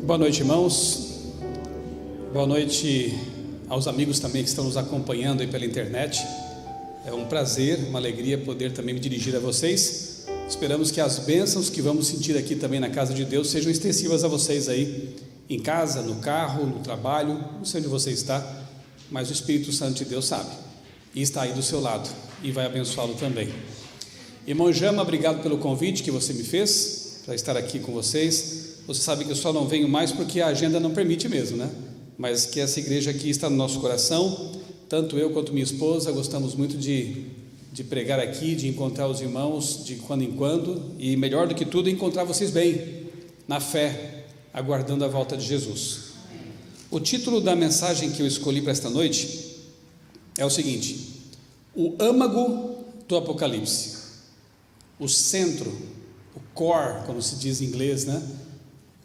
Boa noite, irmãos. Boa noite aos amigos também que estão nos acompanhando aí pela internet. É um prazer, uma alegria poder também me dirigir a vocês. Esperamos que as bênçãos que vamos sentir aqui também na casa de Deus sejam extensivas a vocês aí, em casa, no carro, no trabalho, não sei onde você está, mas o Espírito Santo de Deus sabe, e está aí do seu lado, e vai abençoá-lo também. Irmão Jama, obrigado pelo convite que você me fez, para estar aqui com vocês. Você sabe que eu só não venho mais porque a agenda não permite mesmo, né? Mas que essa igreja aqui está no nosso coração, tanto eu quanto minha esposa gostamos muito de pregar aqui, de encontrar os irmãos de quando em quando, e melhor do que tudo, encontrar vocês bem, na fé, aguardando a volta de Jesus. O título da mensagem que eu escolhi para esta noite é o seguinte: o âmago do Apocalipse, o centro, o core, como se diz em inglês, né?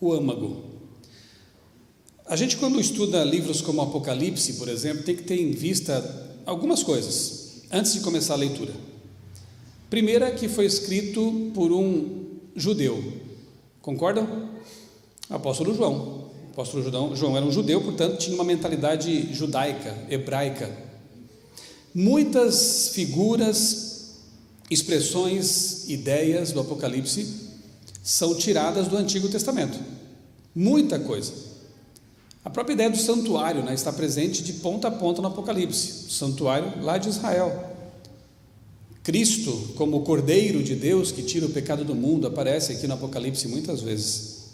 O âmago. A gente, quando estuda livros como Apocalipse, por exemplo, tem que ter em vista algumas coisas antes de começar a leitura. Primeira, que foi escrito por um judeu, concordam? Apóstolo João. Apóstolo João era um judeu, portanto tinha uma mentalidade judaica, hebraica. Muitas figuras, expressões, ideias do Apocalipse são tiradas do Antigo Testamento, muita coisa. A própria ideia do santuário, né, está presente de ponta a ponta no Apocalipse, o santuário lá de Israel. Cristo, como o Cordeiro de Deus que tira o pecado do mundo, aparece aqui no Apocalipse muitas vezes.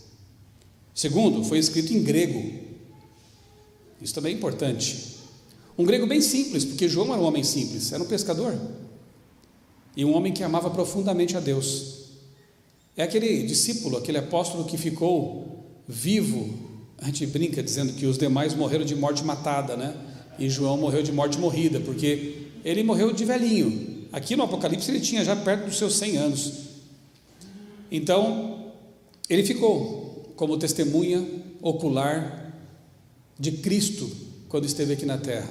Segundo, foi escrito em grego, isso também é importante, um grego bem simples, porque João era um homem simples, era um pescador, e um homem que amava profundamente a Deus. É aquele discípulo, aquele apóstolo que ficou vivo. A gente brinca dizendo que os demais morreram de morte matada, né? E João morreu de morte morrida, porque ele morreu de velhinho. Aqui no Apocalipse ele tinha já perto dos seus 100 anos. Então, ele ficou como testemunha ocular de Cristo quando esteve aqui na terra.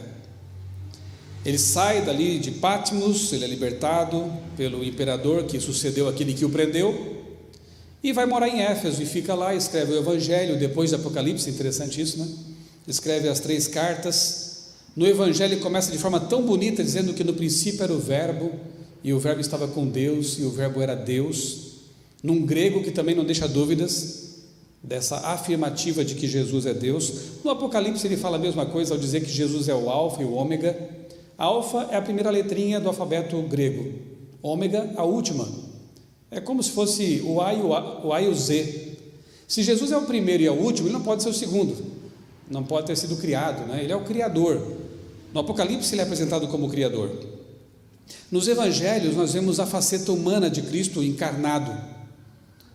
Ele sai dali de Patmos, ele é libertado pelo imperador que sucedeu aquele que o prendeu, e vai morar em Éfeso, e fica lá, escreve o Evangelho, depois do Apocalipse, interessante isso, né? Escreve as 3 cartas. No Evangelho ele começa de forma tão bonita, dizendo que no princípio era o Verbo, e o Verbo estava com Deus, e o Verbo era Deus, num grego que também não deixa dúvidas, dessa afirmativa de que Jesus é Deus. No Apocalipse ele fala a mesma coisa, ao dizer que Jesus é o Alfa e o Ômega. Alfa é a primeira letrinha do alfabeto grego, Ômega a última. É como se fosse o A e o Z. Se Jesus é o primeiro e é o último, ele não pode ser o segundo, não pode ter sido criado, né? Ele é o Criador. No Apocalipse ele é apresentado como o Criador. Nos Evangelhos nós vemos a faceta humana de Cristo encarnado.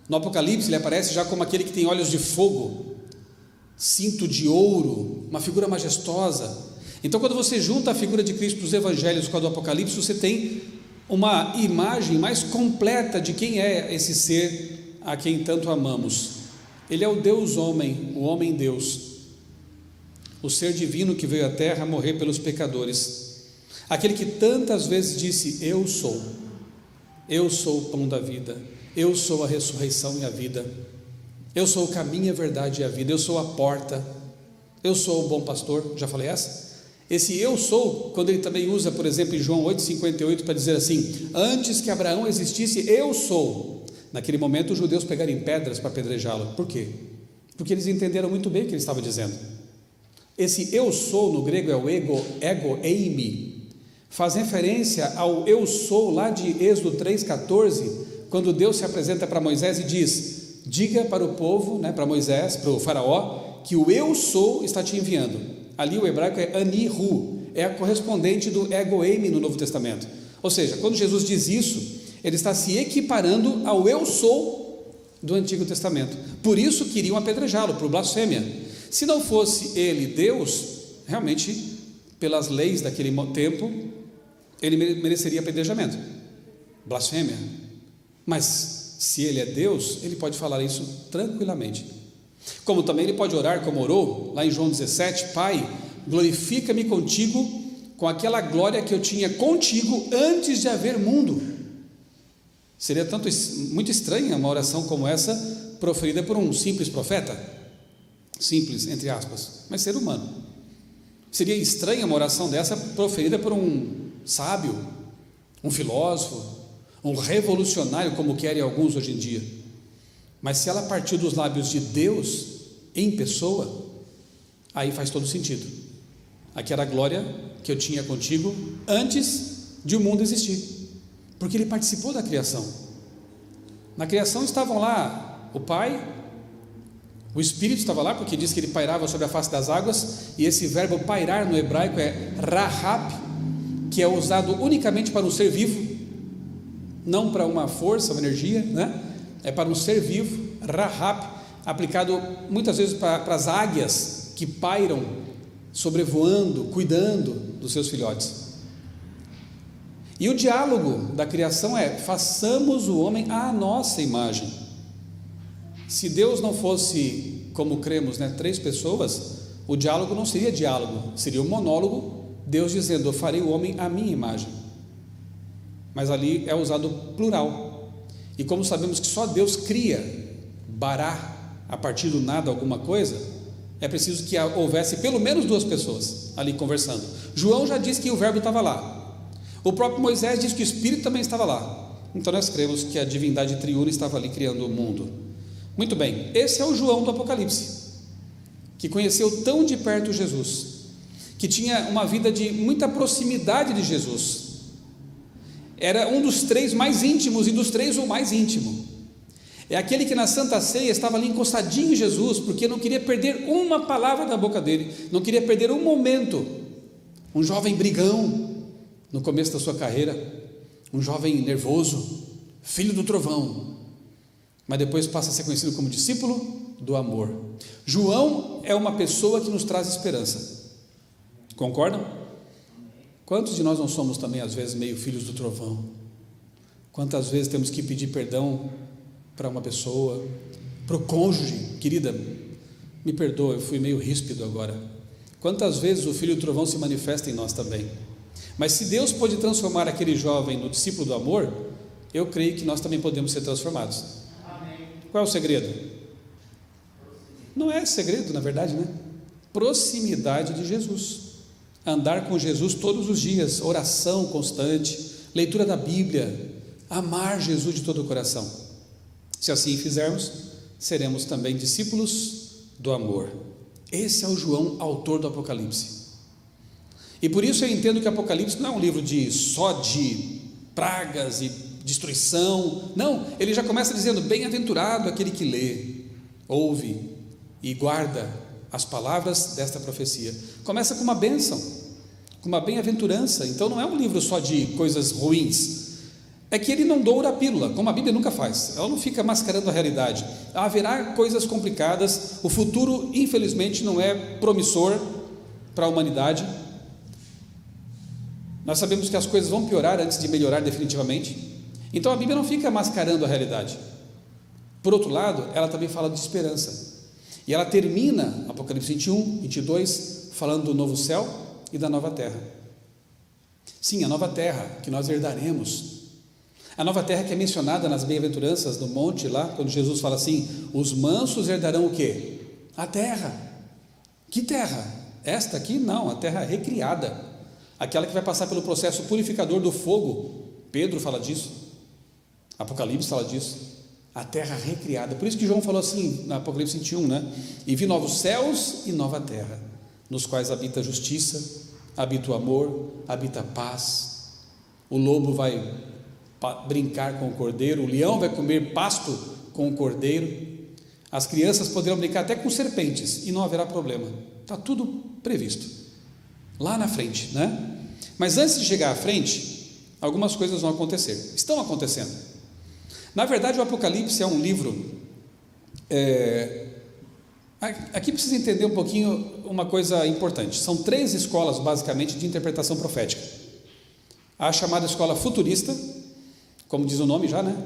No Apocalipse ele aparece já como aquele que tem olhos de fogo, cinto de ouro, uma figura majestosa. Então, quando você junta a figura de Cristo dos Evangelhos com a do Apocalipse, você tem uma imagem mais completa de quem é esse ser a quem tanto amamos. Ele é o Deus homem, o homem Deus, o ser divino que veio à terra morrer pelos pecadores, aquele que tantas vezes disse: eu sou o pão da vida, eu sou a ressurreição e a vida, eu sou o caminho, a verdade e a vida, eu sou a porta, eu sou o bom pastor. Já falei essa? Esse eu sou, quando ele também usa, por exemplo, em João 8,58, para dizer assim: antes que Abraão existisse, eu sou. Naquele momento os judeus pegaram em pedras para apedrejá-lo. Por quê? Porque eles entenderam muito bem o que ele estava dizendo. Esse eu sou no grego é o ego eimi, faz referência ao eu sou lá de Êxodo 3,14, quando Deus se apresenta para Moisés e diz: diga para o povo, né, para Moisés, para o faraó, que o eu sou está te enviando. Ali o hebraico é Anihu, é a correspondente do ego eimi no Novo Testamento. Ou seja, quando Jesus diz isso, ele está se equiparando ao eu sou do Antigo Testamento. Por isso queriam apedrejá-lo, por blasfêmia. Se não fosse ele Deus, realmente, pelas leis daquele tempo, ele mereceria apedrejamento, blasfêmia. Mas se ele é Deus, ele pode falar isso tranquilamente. Como também ele pode orar como orou lá em João 17: Pai, glorifica-me contigo com aquela glória que eu tinha contigo antes de haver mundo. Seria muito estranha uma oração como essa proferida por um simples profeta. simples, entre aspas, mas ser humano. Seria estranha uma oração dessa proferida por um sábio, um filósofo, um revolucionário, como querem alguns hoje em dia. Mas se ela partiu dos lábios de Deus, em pessoa, aí faz todo sentido. Aqui era a glória que eu tinha contigo antes de o mundo existir, porque ele participou da criação. Na criação estavam lá o Pai, o Espírito estava lá, porque diz que ele pairava sobre a face das águas, e esse verbo pairar no hebraico é rahab, que é usado unicamente para um ser vivo, não para uma força, uma energia, né? É para um ser vivo. Rahab, aplicado muitas vezes para as águias que pairam, sobrevoando, cuidando dos seus filhotes. E o diálogo da criação é: façamos o homem à nossa imagem. Se Deus não fosse, como cremos, né, 3 pessoas, o diálogo não seria diálogo, seria um monólogo, Deus dizendo: eu farei o homem à minha imagem. Mas ali é usado plural, e como sabemos que só Deus cria, bará, a partir do nada alguma coisa, é preciso que houvesse pelo menos 2 pessoas ali conversando. João já disse que o verbo estava lá, o próprio Moisés diz que o Espírito também estava lá, então nós cremos que a divindade triuna estava ali criando o mundo. Muito bem, esse é o João do Apocalipse, que conheceu tão de perto Jesus, que tinha uma vida de muita proximidade de Jesus, era um dos 3 mais íntimos, e dos 3 o mais íntimo. É aquele que na Santa Ceia estava ali encostadinho em Jesus, porque não queria perder uma palavra da boca dele, não queria perder um momento. Um jovem brigão no começo da sua carreira, um jovem nervoso, filho do trovão, mas depois passa a ser conhecido como discípulo do amor. João é uma pessoa que nos traz esperança, concordam? Quantos de nós não somos também às vezes meio filhos do trovão? Quantas vezes temos que pedir perdão para uma pessoa, para o cônjuge: querida, me perdoa, eu fui meio ríspido agora. Quantas vezes o filho do trovão se manifesta em nós também? Mas se Deus pôde transformar aquele jovem no discípulo do amor, eu creio que nós também podemos ser transformados. Amém. Qual é o segredo? Não é segredo, na verdade, né? Proximidade de Jesus, andar com Jesus todos os dias, oração constante, leitura da Bíblia, amar Jesus de todo o coração. Se assim fizermos, seremos também discípulos do amor. Esse é o João, autor do Apocalipse. E por isso eu entendo que o Apocalipse não é um livro só de pragas e destruição. Não, ele já começa dizendo: bem-aventurado aquele que lê, ouve e guarda as palavras desta profecia. Começa com uma bênção, com uma bem-aventurança. Então não é um livro só de coisas ruins, é que ele não doura a pílula, como a Bíblia nunca faz, ela não fica mascarando a realidade. Haverá coisas complicadas, o futuro infelizmente não é promissor para a humanidade, nós sabemos que as coisas vão piorar antes de melhorar definitivamente, então a Bíblia não fica mascarando a realidade. Por outro lado, ela também fala de esperança, e ela termina Apocalipse 21, 22, falando do novo céu e da nova terra. Sim, a nova terra que nós herdaremos, a nova terra que é mencionada nas bem-aventuranças do monte lá, quando Jesus fala assim: os mansos herdarão o quê? A terra. Que terra? Esta aqui não, a terra recriada, aquela que vai passar pelo processo purificador do fogo. Pedro fala disso, Apocalipse fala disso, a terra recriada. Por isso que João falou assim na Apocalipse 21, né? E vi novos céus e nova terra, nos quais habita a justiça, habita o amor, habita a paz. O lobo vai brincar com o cordeiro, o leão vai comer pasto com o cordeiro, as crianças poderão brincar até com serpentes e não haverá problema. Está tudo previsto lá na frente, né? Mas antes de chegar à frente, algumas coisas vão acontecer, estão acontecendo. Na verdade, o Apocalipse é um livro, aqui precisa entender um pouquinho uma coisa importante. São 3 escolas basicamente de interpretação profética. A chamada escola futurista, como diz o nome já, né?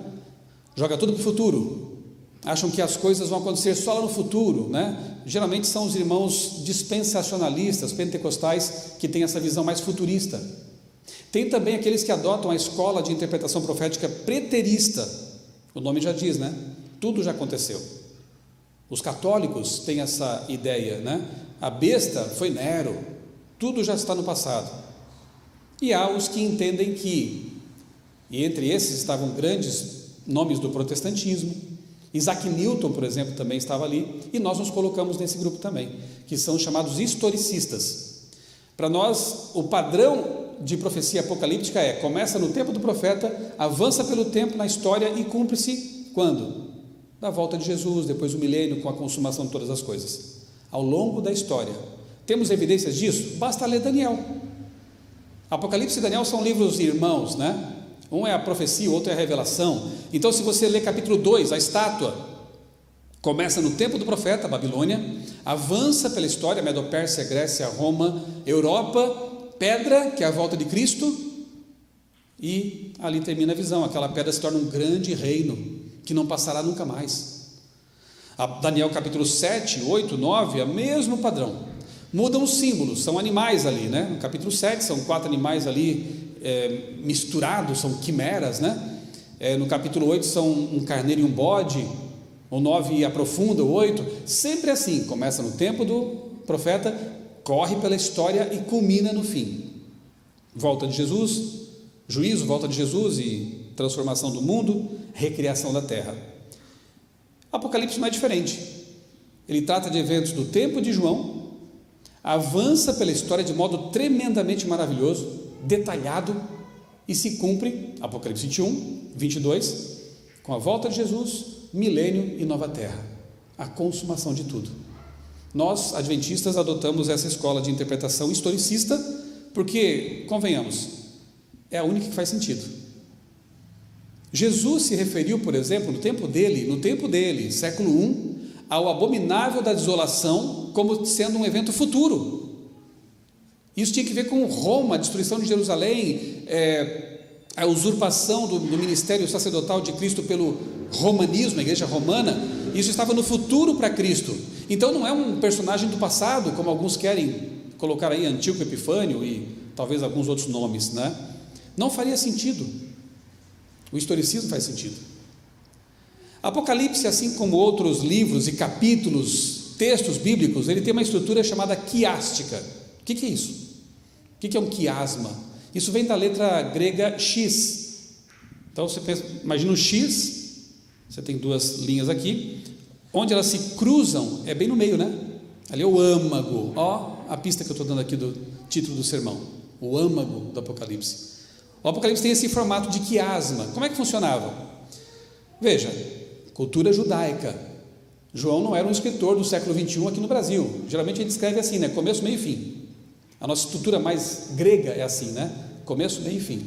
Joga tudo para o futuro, acham que as coisas vão acontecer só lá no futuro, né? Geralmente são os irmãos dispensacionalistas, pentecostais, que têm essa visão mais futurista. Tem também aqueles que adotam a escola de interpretação profética preterista, o nome já diz, né? Tudo já aconteceu. Os católicos têm essa ideia, né? A besta foi Nero, tudo já está no passado. E há os que entendem que, e entre esses estavam grandes nomes do protestantismo, Isaac Newton, por exemplo, também estava ali, e nós nos colocamos nesse grupo também, que são chamados historicistas. Para nós, o padrão de profecia apocalíptica começa no tempo do profeta, avança pelo tempo na história e cumpre-se quando? Da volta de Jesus, depois do milênio, com a consumação de todas as coisas. Ao longo da história. Temos evidências disso? Basta ler Daniel. Apocalipse e Daniel são livros irmãos, né? Um é a profecia, o outro é a revelação. Então, se você ler capítulo 2, a estátua, começa no tempo do profeta, Babilônia, avança pela história, Medo-Pérsia, Grécia, Roma, Europa, pedra, que é a volta de Cristo, e ali termina a visão. Aquela pedra se torna um grande reino, que não passará nunca mais. Daniel capítulo 7, 8, 9, é o mesmo padrão. Mudam os símbolos, são animais ali, né? No capítulo 7 são 4 animais ali misturados, são quimeras, né? No capítulo 8 são um carneiro e um bode, o 9 aprofunda, o 8, sempre assim, começa no tempo do profeta, corre pela história e culmina no fim. Volta de Jesus, juízo, volta de Jesus e transformação do mundo, recriação da terra. Apocalipse não é diferente, ele trata de eventos do tempo de João, avança pela história de modo tremendamente maravilhoso, detalhado, e se cumpre, Apocalipse 21, 22, com a volta de Jesus, milênio e nova terra, a consumação de tudo. Nós, adventistas, adotamos essa escola de interpretação historicista, porque, convenhamos, é a única que faz sentido. Jesus se referiu, por exemplo, no tempo dele, século I, ao abominável da desolação como sendo um evento futuro. Isso tinha que ver com Roma, a destruição de Jerusalém, a usurpação do ministério sacerdotal de Cristo pelo romanismo, a igreja romana. Isso estava no futuro para Cristo. Então não é um personagem do passado, como alguns querem colocar aí, Antíoco Epifânio e talvez alguns outros nomes, né? Não faria sentido. O historicismo faz sentido. Apocalipse, assim como outros livros e capítulos, textos bíblicos, ele tem uma estrutura chamada quiástica. O que é isso? O que é um quiasma? Isso vem da letra grega X. Então você pensa, imagina um X, você tem duas linhas aqui, onde elas se cruzam, é bem no meio, né? Ali é o âmago, ó, a pista que eu estou dando aqui do título do sermão, o âmago do Apocalipse. O Apocalipse tem esse formato de quiasma. Como é que funcionava? Veja, cultura judaica. João não era um escritor do século 21 aqui no Brasil. Geralmente ele escreve assim, né? Começo, meio e fim. A nossa estrutura mais grega é assim, né? Começo, meio e fim.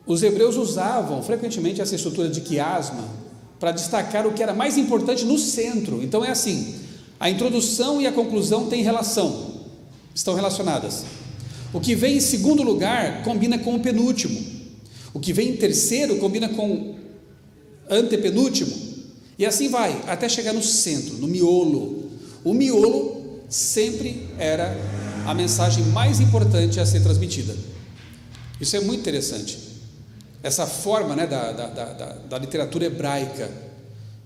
Os hebreus usavam frequentemente essa estrutura de quiasma para destacar o que era mais importante no centro. Então é assim, a introdução e a conclusão têm relação, estão relacionadas. O que vem em segundo lugar combina com o penúltimo. O que vem em terceiro combina com o antepenúltimo. E assim vai, até chegar no centro, no miolo. O miolo sempre era a mensagem mais importante a ser transmitida. Isso é muito interessante. Essa forma, né, da literatura hebraica.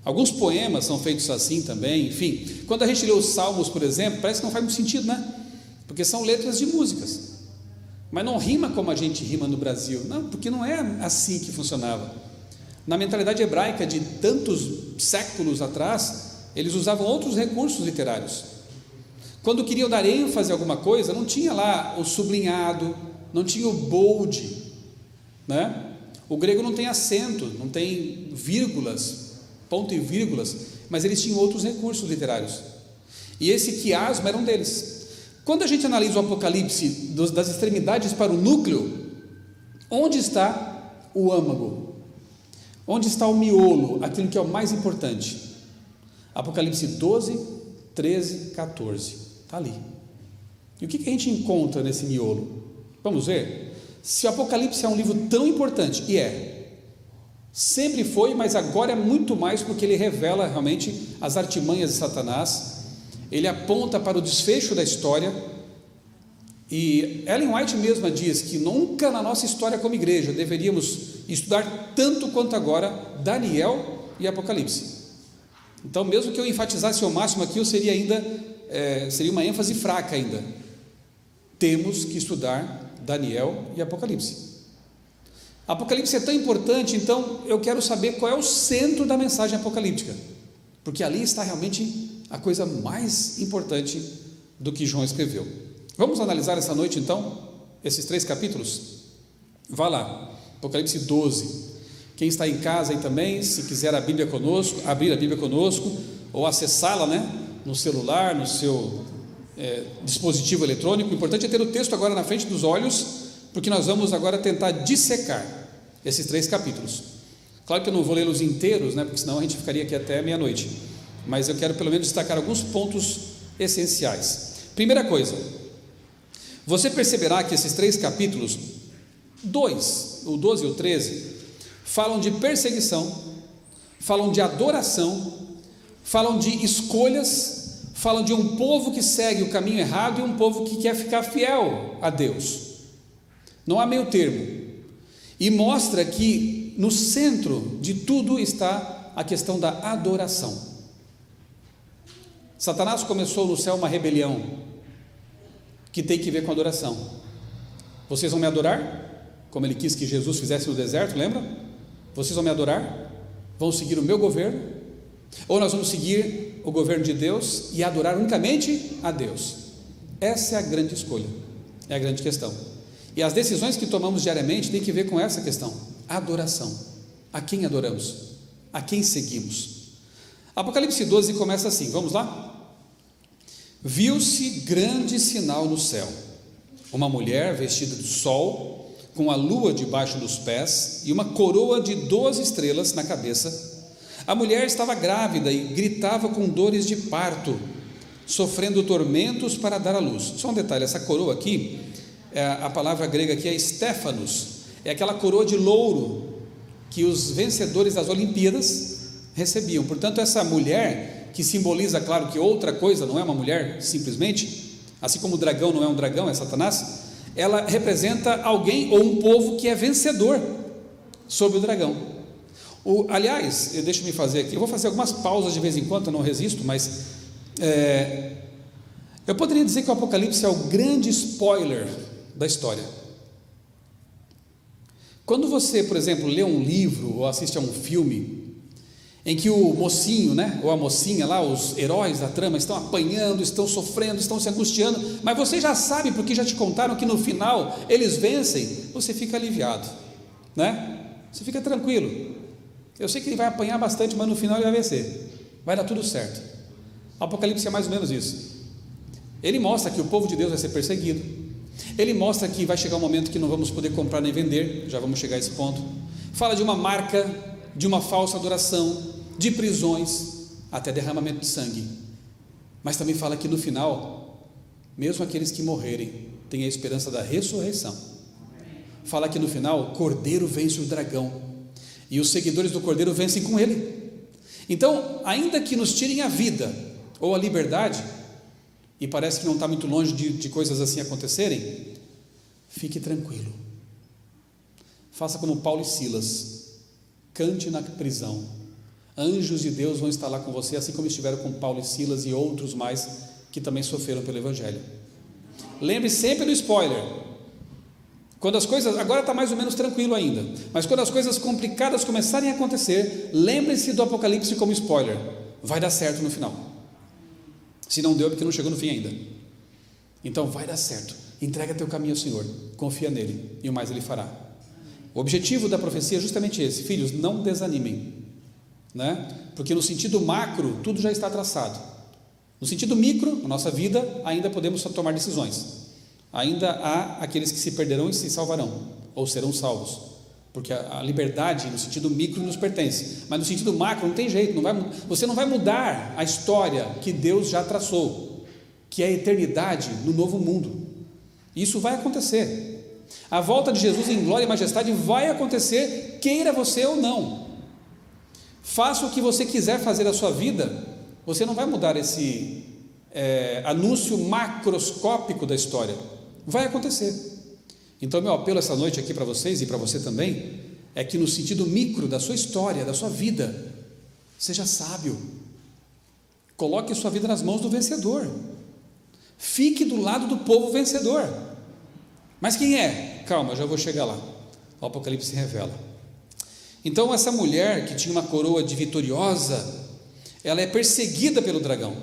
Alguns poemas são feitos assim também, enfim. Quando a gente lê os Salmos, por exemplo, parece que não faz muito sentido, né? Porque são letras de músicas. Mas não rima como a gente rima no Brasil. Não, porque não é assim que funcionava. Na mentalidade hebraica de tantos séculos atrás, eles usavam outros recursos literários. Quando queriam dar ênfase a alguma coisa, não tinha lá o sublinhado, não tinha o bold, né? O grego não tem acento, não tem vírgulas, ponto e vírgulas, mas eles tinham outros recursos literários. E esse quiasma era um deles. Quando a gente analisa o Apocalipse das extremidades para o núcleo, onde está o âmago? Onde está o miolo, aquilo que é o mais importante? Apocalipse 12, 13, 14, está ali. E o que a gente encontra nesse miolo? Vamos ver? Se o Apocalipse é um livro tão importante, e sempre foi, mas agora é muito mais, porque ele revela realmente as artimanhas de Satanás, ele aponta para o desfecho da história, e Ellen White mesma diz que nunca na nossa história como igreja deveríamos estudar tanto quanto agora Daniel e Apocalipse. Então, mesmo que eu enfatizasse ao máximo aqui, eu seria ainda, seria uma ênfase fraca ainda. Temos que estudar Daniel e Apocalipse. Apocalipse é tão importante, então eu quero saber qual é o centro da mensagem apocalíptica, porque ali está realmente a coisa mais importante do que João escreveu. Vamos analisar essa noite então esses 3 capítulos? Vá lá, Apocalipse 12. Quem está em casa aí também, se quiser abrir a Bíblia conosco, ou acessá-la, no celular, no seu dispositivo eletrônico. O importante é ter o texto agora na frente dos olhos, porque nós vamos agora tentar dissecar esses 3 capítulos. Claro que eu não vou lê-los inteiros, porque senão a gente ficaria aqui até meia-noite, mas eu quero pelo menos destacar alguns pontos essenciais. Primeira coisa, você perceberá que esses 3 capítulos, o 12 e o 13, falam de perseguição, falam de adoração, falam de escolhas, falam de um povo que segue o caminho errado e um povo que quer ficar fiel a Deus. Não há meio termo. E mostra que no centro de tudo está a questão da adoração. Satanás começou no céu uma rebelião que tem que ver com adoração. Vocês vão me adorar? Como ele quis que Jesus fizesse no deserto, lembra? Vocês vão me adorar? Vão seguir o meu governo? Ou nós vamos seguir o governo de Deus e adorar unicamente a Deus? Essa é a grande escolha, é a grande questão. E as decisões que tomamos diariamente têm que ver com essa questão, adoração. A quem adoramos? A quem seguimos? Apocalipse 12 começa assim, vamos lá? Viu-se grande sinal no céu, uma mulher vestida de sol, com a lua debaixo dos pés e uma coroa de 12 estrelas na cabeça. A mulher estava grávida e gritava com dores de parto, sofrendo tormentos para dar à luz. Só um detalhe, essa coroa aqui, a palavra grega aqui é Stéphanos, é aquela coroa de louro que os vencedores das Olimpíadas recebiam. Portanto, essa mulher, que simboliza, claro, que outra coisa, não é uma mulher simplesmente, assim como o dragão não é um dragão, é Satanás, ela representa alguém ou um povo que é vencedor sobre o dragão. Aliás, deixa-me fazer aqui, eu vou fazer algumas pausas de vez em quando, eu não resisto, mas eu poderia dizer que o Apocalipse é o grande spoiler da história. Quando você, por exemplo, lê um livro ou assiste a um filme em que o mocinho, ou a mocinha lá, os heróis da trama estão apanhando, estão sofrendo, estão se angustiando, mas você já sabe, porque já te contaram que no final eles vencem, você fica aliviado, você fica tranquilo. Eu sei que ele vai apanhar bastante, mas no final ele vai vencer, vai dar tudo certo. O Apocalipse é mais ou menos isso. Ele mostra que o povo de Deus vai ser perseguido, ele mostra que vai chegar um momento que não vamos poder comprar nem vender, já vamos chegar a esse ponto. Fala de uma marca, de uma falsa adoração, de prisões, até derramamento de sangue. Mas também fala que no final, mesmo aqueles que morrerem têm a esperança da ressurreição. Fala que no final o Cordeiro vence o dragão e os seguidores do Cordeiro vencem com ele. Então, ainda que nos tirem a vida ou a liberdade, e parece que não está muito longe de coisas assim acontecerem, fique tranquilo, faça como Paulo e Silas, cante na prisão, anjos de Deus vão estar lá com você, assim como estiveram com Paulo e Silas e outros mais que também sofreram pelo Evangelho. Lembre sempre do spoiler, quando as coisas, agora está mais ou menos tranquilo ainda, mas quando as coisas complicadas começarem a acontecer, lembre-se do Apocalipse como spoiler, vai dar certo no final. Se não deu, é porque não chegou no fim ainda. Então vai dar certo, entrega teu caminho ao Senhor, confia nele, e o mais ele fará. O objetivo da profecia é justamente esse: filhos, não desanimem, porque no sentido macro tudo já está traçado, no sentido micro, na nossa vida, ainda podemos tomar decisões, ainda há aqueles que se perderão e se salvarão, ou serão salvos, porque a liberdade no sentido micro nos pertence, mas no sentido macro não tem jeito, você não vai mudar a história que Deus já traçou, que é a eternidade no novo mundo. Isso vai acontecer, a volta de Jesus em glória e majestade vai acontecer, queira você ou não. Faça o que você quiser fazer da sua vida, você não vai mudar esse anúncio macroscópico da história, vai acontecer. Então meu apelo essa noite aqui para vocês e para você também, é que no sentido micro da sua história, da sua vida, seja sábio, Coloque sua vida nas mãos do vencedor. Fique do lado do povo vencedor. Mas quem é? Calma, já vou chegar lá. O Apocalipse revela. Então essa mulher que tinha uma coroa de vitoriosa, ela é perseguida pelo dragão,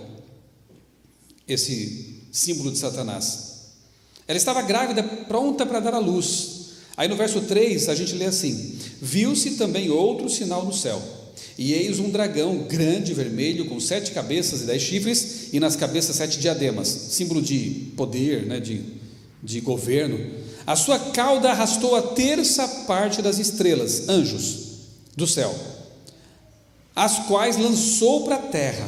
esse símbolo de Satanás. Ela estava grávida, pronta para dar à luz. Aí no verso 3 a gente lê assim: viu-se também outro sinal no céu, e eis um dragão grande, vermelho, com 7 cabeças e 10 chifres, e nas cabeças 7 diademas, símbolo de poder, né, de governo. A sua cauda arrastou a terça parte das estrelas, anjos do céu, as quais lançou para a terra.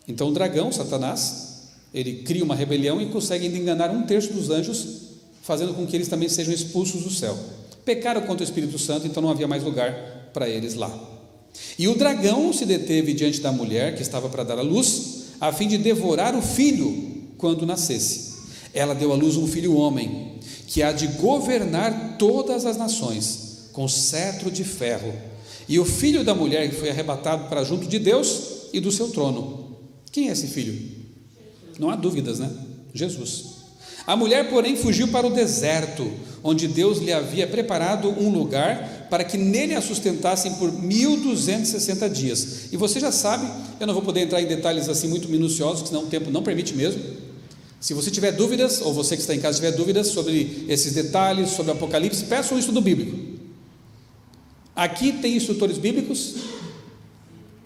Então o dragão, Satanás, ele cria uma rebelião e consegue ainda enganar 1/3 dos anjos, fazendo com que eles também sejam expulsos do céu. Pecaram contra o Espírito Santo, então não havia mais lugar para eles lá. E o dragão se deteve diante da mulher que estava para dar à luz, a fim de devorar o filho quando nascesse. Ela deu à luz um filho homem, que há de governar todas as nações, com cetro de ferro. E o filho da mulher foi arrebatado para junto de Deus e do seu trono. Quem é esse filho? Não há dúvidas, né? Jesus. A mulher, porém, fugiu para o deserto, onde Deus lhe havia preparado um lugar para que nele a sustentassem por 1260 dias. E você já sabe, eu não vou poder entrar em detalhes assim muito minuciosos, senão o tempo não permite mesmo. Se você tiver dúvidas, ou você que está em casa tiver dúvidas sobre esses detalhes, sobre o Apocalipse, peça um estudo bíblico. Aqui tem instrutores bíblicos,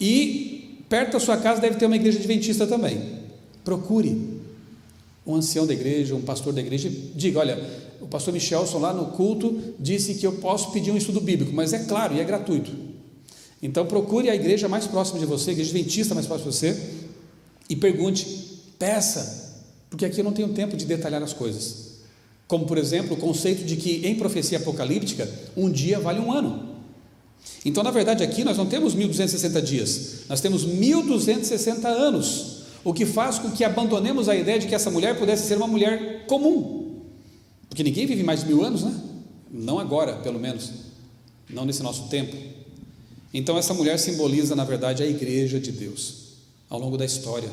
e perto da sua casa deve ter uma igreja adventista também. Procure um ancião da igreja, um pastor da igreja, diga: olha, o pastor Michelson lá no culto disse que eu posso pedir um estudo bíblico, mas é claro, e é gratuito. Então procure a igreja mais próxima de você, a igreja adventista mais próxima de você, e pergunte, peça, porque aqui eu não tenho tempo de detalhar as coisas. Como por exemplo, o conceito de que em profecia apocalíptica, um dia vale um ano. Então na verdade aqui nós não temos 1260 dias, nós temos 1260 anos, o que faz com que abandonemos a ideia de que essa mulher pudesse ser uma mulher comum, porque ninguém vive mais de 1000 anos, né? Não agora, pelo menos, não nesse nosso tempo. Então essa mulher simboliza na verdade a igreja de Deus, ao longo da história,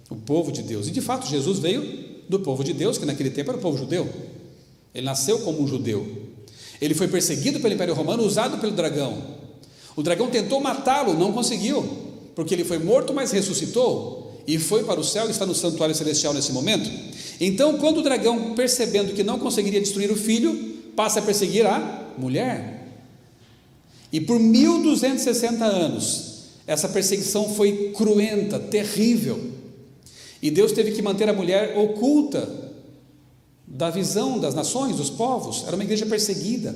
o povo de Deus. E de fato Jesus veio do povo de Deus, que naquele tempo era o povo judeu. Ele nasceu como um judeu, ele foi perseguido pelo Império Romano, usado pelo dragão. O dragão tentou matá-lo, não conseguiu, porque ele foi morto, mas ressuscitou e foi para o céu, e está no santuário celestial nesse momento. Então quando o dragão, percebendo que não conseguiria destruir o filho, passa a perseguir a mulher, e por 1260 anos essa perseguição foi cruenta, terrível, e Deus teve que manter a mulher oculta da visão das nações, dos povos. Era uma igreja perseguida.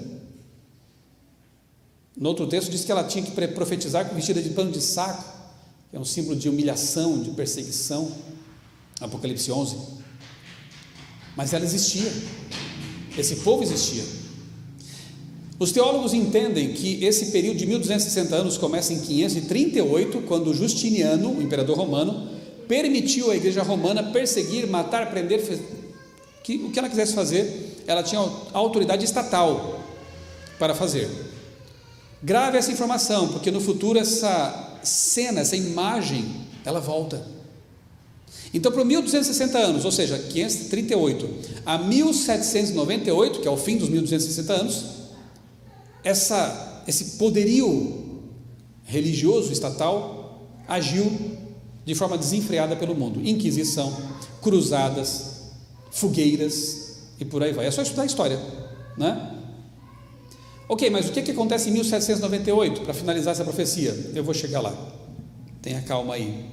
No outro texto diz que ela tinha que profetizar vestida de pano de saco, que é um símbolo de humilhação, de perseguição, Apocalipse 11. Mas ela existia, esse povo existia. Os teólogos entendem que esse período de 1260 anos começa em 538, quando Justiniano, o imperador romano, permitiu à igreja romana perseguir, matar, prender, o que ela quisesse fazer, ela tinha autoridade estatal para fazer. Grave essa informação, porque no futuro essa cena, essa imagem, ela volta. Então por 1260 anos, ou seja, 538 a 1798, que é o fim dos 1260 anos, esse poderio religioso estatal agiu de forma desenfreada pelo mundo. Inquisição, cruzadas, fogueiras e por aí vai. É só estudar a história, né? Ok, mas o que acontece em 1798, para finalizar essa profecia? Eu vou chegar lá, tenha calma aí.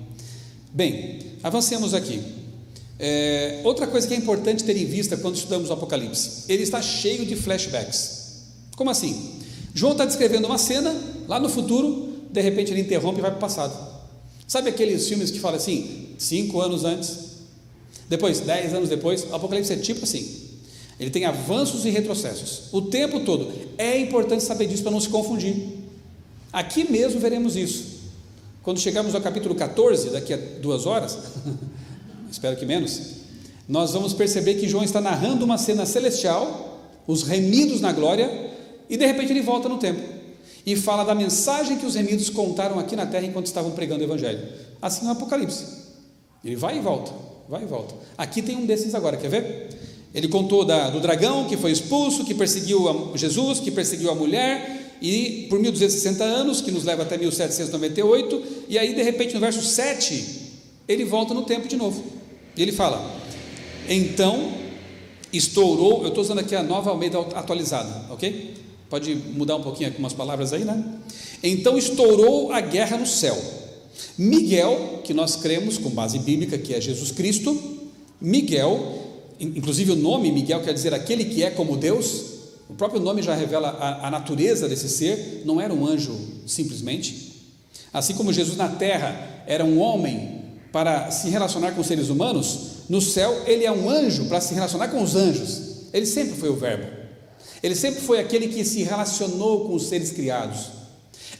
Bem, avancemos aqui. Outra coisa que é importante ter em vista quando estudamos o Apocalipse, ele está cheio de flashbacks. Como assim? João está descrevendo uma cena, lá no futuro, de repente ele interrompe e vai para o passado. Sabe aqueles filmes que falam assim, 5 anos antes, depois 10 anos depois? O Apocalipse é tipo assim, ele tem avanços e retrocessos, o tempo todo. É importante saber disso para não se confundir. Aqui mesmo veremos isso, quando chegarmos ao capítulo 14, daqui a 2 horas, espero que menos, nós vamos perceber que João está narrando uma cena celestial, os remidos na glória, e de repente ele volta no tempo, e fala da mensagem que os remidos contaram aqui na terra enquanto estavam pregando o Evangelho. Assim é o Apocalipse, ele vai e volta, vai e volta. Aqui tem um desses agora, quer ver? Ele contou do dragão que foi expulso, que perseguiu Jesus, que perseguiu a mulher, e por 1260 anos, que nos leva até 1798, e aí de repente no verso 7, ele volta no tempo de novo, e ele fala: então estourou, eu estou usando aqui a Nova Almeida atualizada, ok? Pode mudar um pouquinho algumas palavras aí, né? Então estourou a guerra no céu. Miguel, que nós cremos com base bíblica que é Jesus Cristo, Miguel, inclusive o nome Miguel quer dizer aquele que é como Deus, o próprio nome já revela a natureza desse ser, não era um anjo simplesmente, assim como Jesus na terra era um homem para se relacionar com os seres humanos, no céu ele é um anjo para se relacionar com os anjos, ele sempre foi o verbo, ele sempre foi aquele que se relacionou com os seres criados,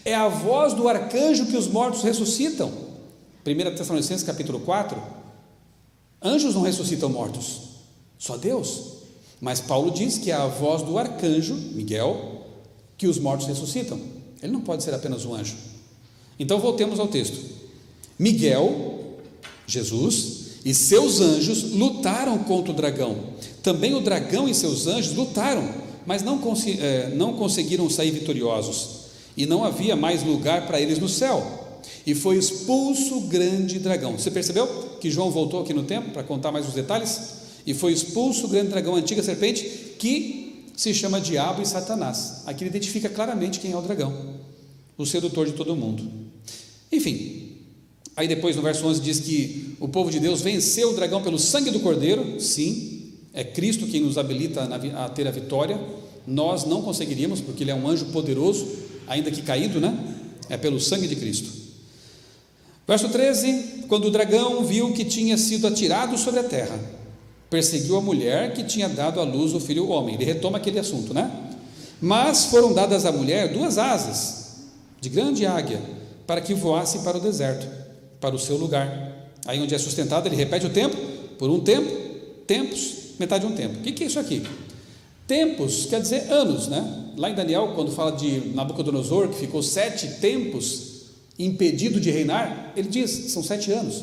é a voz do arcanjo que os mortos ressuscitam, 1 Tessalonicenses capítulo 4, anjos não ressuscitam mortos, só Deus, mas Paulo diz que é a voz do arcanjo, Miguel, que os mortos ressuscitam, ele não pode ser apenas um anjo. Então voltemos ao texto. Miguel, Jesus e seus anjos lutaram contra o dragão, também o dragão e seus anjos lutaram, mas não conseguiram sair vitoriosos, e não havia mais lugar para eles no céu, e foi expulso o grande dragão. Você percebeu que João voltou aqui no tempo para contar mais os detalhes? E foi expulso o grande dragão, a antiga serpente, que se chama Diabo e Satanás. Aqui ele identifica claramente quem é o dragão, o sedutor de todo mundo. Enfim, aí depois no verso 11 diz que o povo de Deus venceu o dragão pelo sangue do Cordeiro. Sim, é Cristo quem nos habilita a ter a vitória, nós não conseguiríamos, porque ele é um anjo poderoso, ainda que caído, né? É pelo sangue de Cristo. Verso 13, quando o dragão viu que tinha sido atirado sobre a terra, perseguiu a mulher que tinha dado à luz o filho homem. Ele retoma aquele assunto, né? Mas foram dadas à mulher 2 asas de grande águia, para que voasse para o deserto, para o seu lugar. Aí onde é sustentado, ele repete o tempo, por um tempo, tempos, metade de um tempo. O que é isso aqui? Tempos quer dizer anos, né? Lá em Daniel, quando fala de Nabucodonosor, que ficou 7 tempos impedido de reinar, ele diz, são 7 anos.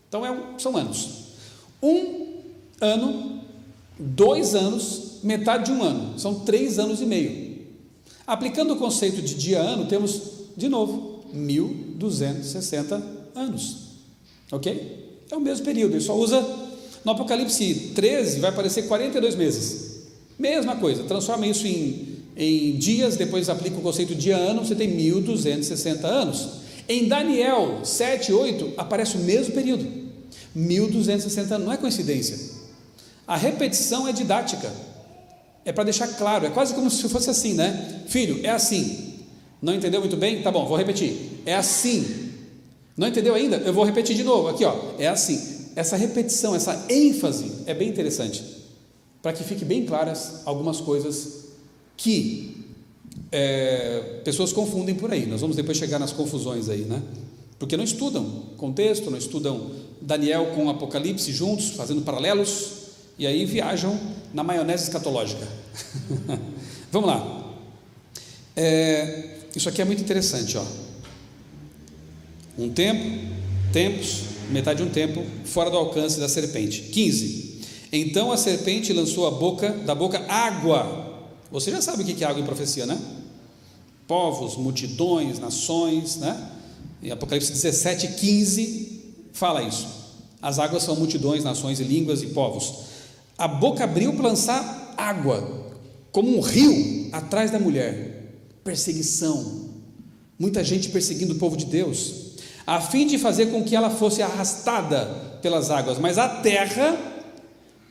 Então são anos. 1 ano, 2 anos, metade de um ano, são 3 anos e meio. Aplicando o conceito de dia-ano, temos, de novo, 1260 anos, ok? É o mesmo período, ele só usa, no Apocalipse 13 vai aparecer 42 meses, mesma coisa, transforma isso em dias, depois aplica o conceito de dia-ano, você tem 1260 anos. Em Daniel 7, 8, aparece o mesmo período, 1260 anos, não é coincidência. A repetição é didática, é para deixar claro, é quase como se fosse assim, né? Filho, é assim, não entendeu muito bem? Tá bom, vou repetir, é assim, não entendeu ainda? Eu vou repetir de novo, aqui ó, é assim. Essa repetição, essa ênfase é bem interessante, para que fique bem claras algumas coisas que pessoas confundem por aí. Nós vamos depois chegar nas confusões aí, né? Porque não estudam contexto, não estudam Daniel com Apocalipse juntos, fazendo paralelos, e aí viajam na maionese escatológica. Vamos lá. Isso aqui é muito interessante, ó. Um tempo, tempos, metade de um tempo, fora do alcance da serpente. 15. Então a serpente lançou da boca água. Você já sabe o que é água em profecia, né? Povos, multidões, nações, né? Em Apocalipse 17, 15 fala isso. As águas são multidões, nações e línguas e povos. A boca abriu para lançar água, como um rio atrás da mulher. Perseguição, muita gente perseguindo o povo de Deus, a fim de fazer com que ela fosse arrastada pelas águas. Mas a terra,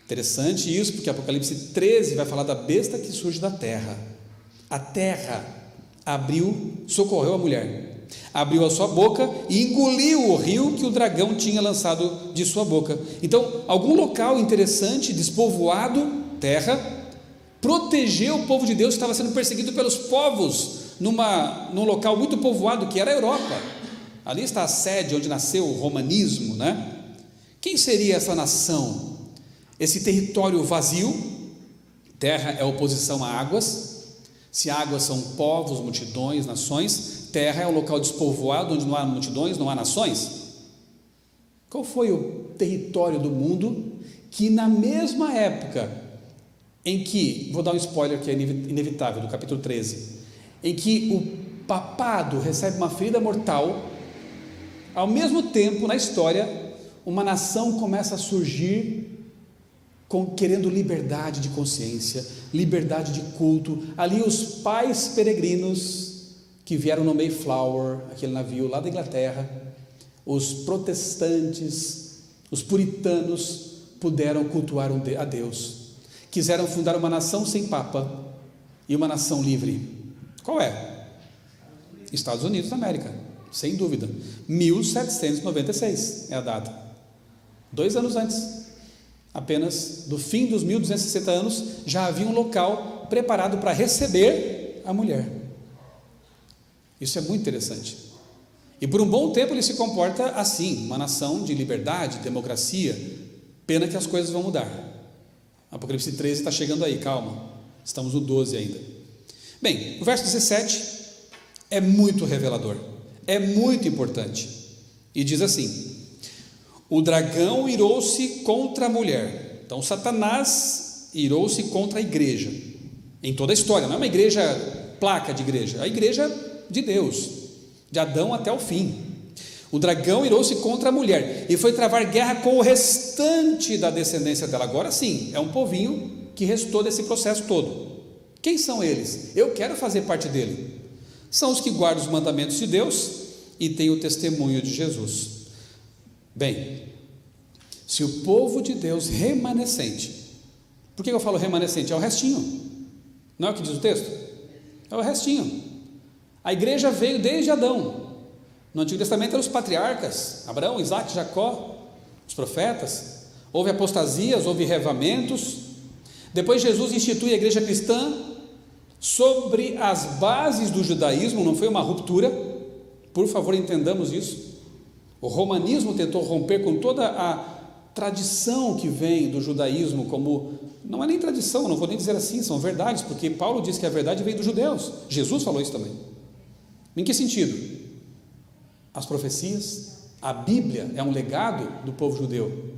interessante isso, porque Apocalipse 13 vai falar da besta que surge da terra. A terra socorreu a mulher, abriu a sua boca e engoliu o rio que o dragão tinha lançado de sua boca. Então, algum local interessante, despovoado, terra, protegeu o povo de Deus que estava sendo perseguido pelos povos, num local muito povoado que era a Europa. Ali está a sede onde nasceu o romanismo, né? Quem seria essa nação? Esse território vazio, terra é oposição a águas, Se águas são povos, multidões, nações, terra é um local despovoado onde não há multidões, não há nações. Qual foi o território do mundo que na mesma época em que, vou dar um spoiler que é inevitável, do capítulo 13, em que o papado recebe uma ferida mortal, ao mesmo tempo na história, uma nação começa a surgir querendo liberdade de consciência, liberdade de culto. Ali os pais peregrinos que vieram no Mayflower, aquele navio lá da Inglaterra, os protestantes, os puritanos puderam cultuar a Deus, quiseram fundar uma nação sem papa e uma nação livre. Qual é? Estados Unidos da América, sem dúvida. 1796 é a data, 2 anos antes apenas do fim dos 1260 anos, já havia um local preparado para receber a mulher. Isso é muito interessante. E por um bom tempo ele se comporta assim, uma nação de liberdade, democracia. Pena que as coisas vão mudar. Apocalipse 13 está chegando aí, calma, estamos no 12 ainda. Bem, o verso 17 é muito revelador, é muito importante, e diz assim: o dragão irou-se contra a mulher. Então Satanás irou-se contra a igreja, em toda a história, não é uma igreja, placa de igreja, a igreja de Deus, de Adão até o fim. O dragão irou-se contra a mulher e foi travar guerra com o restante da descendência dela. Agora sim, é um povinho que restou desse processo todo. Quem são eles? Eu quero fazer parte dele. São os que guardam os mandamentos de Deus e têm o testemunho de Jesus. Bem, se o povo de Deus remanescente, por que eu falo remanescente? É o restinho, não é o que diz o texto? É o restinho. A igreja veio desde Adão. No Antigo Testamento eram os patriarcas, Abraão, Isaac, Jacó, os profetas. Houve apostasias, houve revamentos. Depois Jesus institui a igreja cristã sobre as bases do judaísmo, não foi uma ruptura, por favor entendamos isso. O romanismo tentou romper com toda a tradição que vem do judaísmo, como, não é nem tradição, não vou nem dizer assim, são verdades, porque Paulo diz que a verdade vem dos judeus, Jesus falou isso também. Em que sentido? As profecias, a Bíblia é um legado do povo judeu.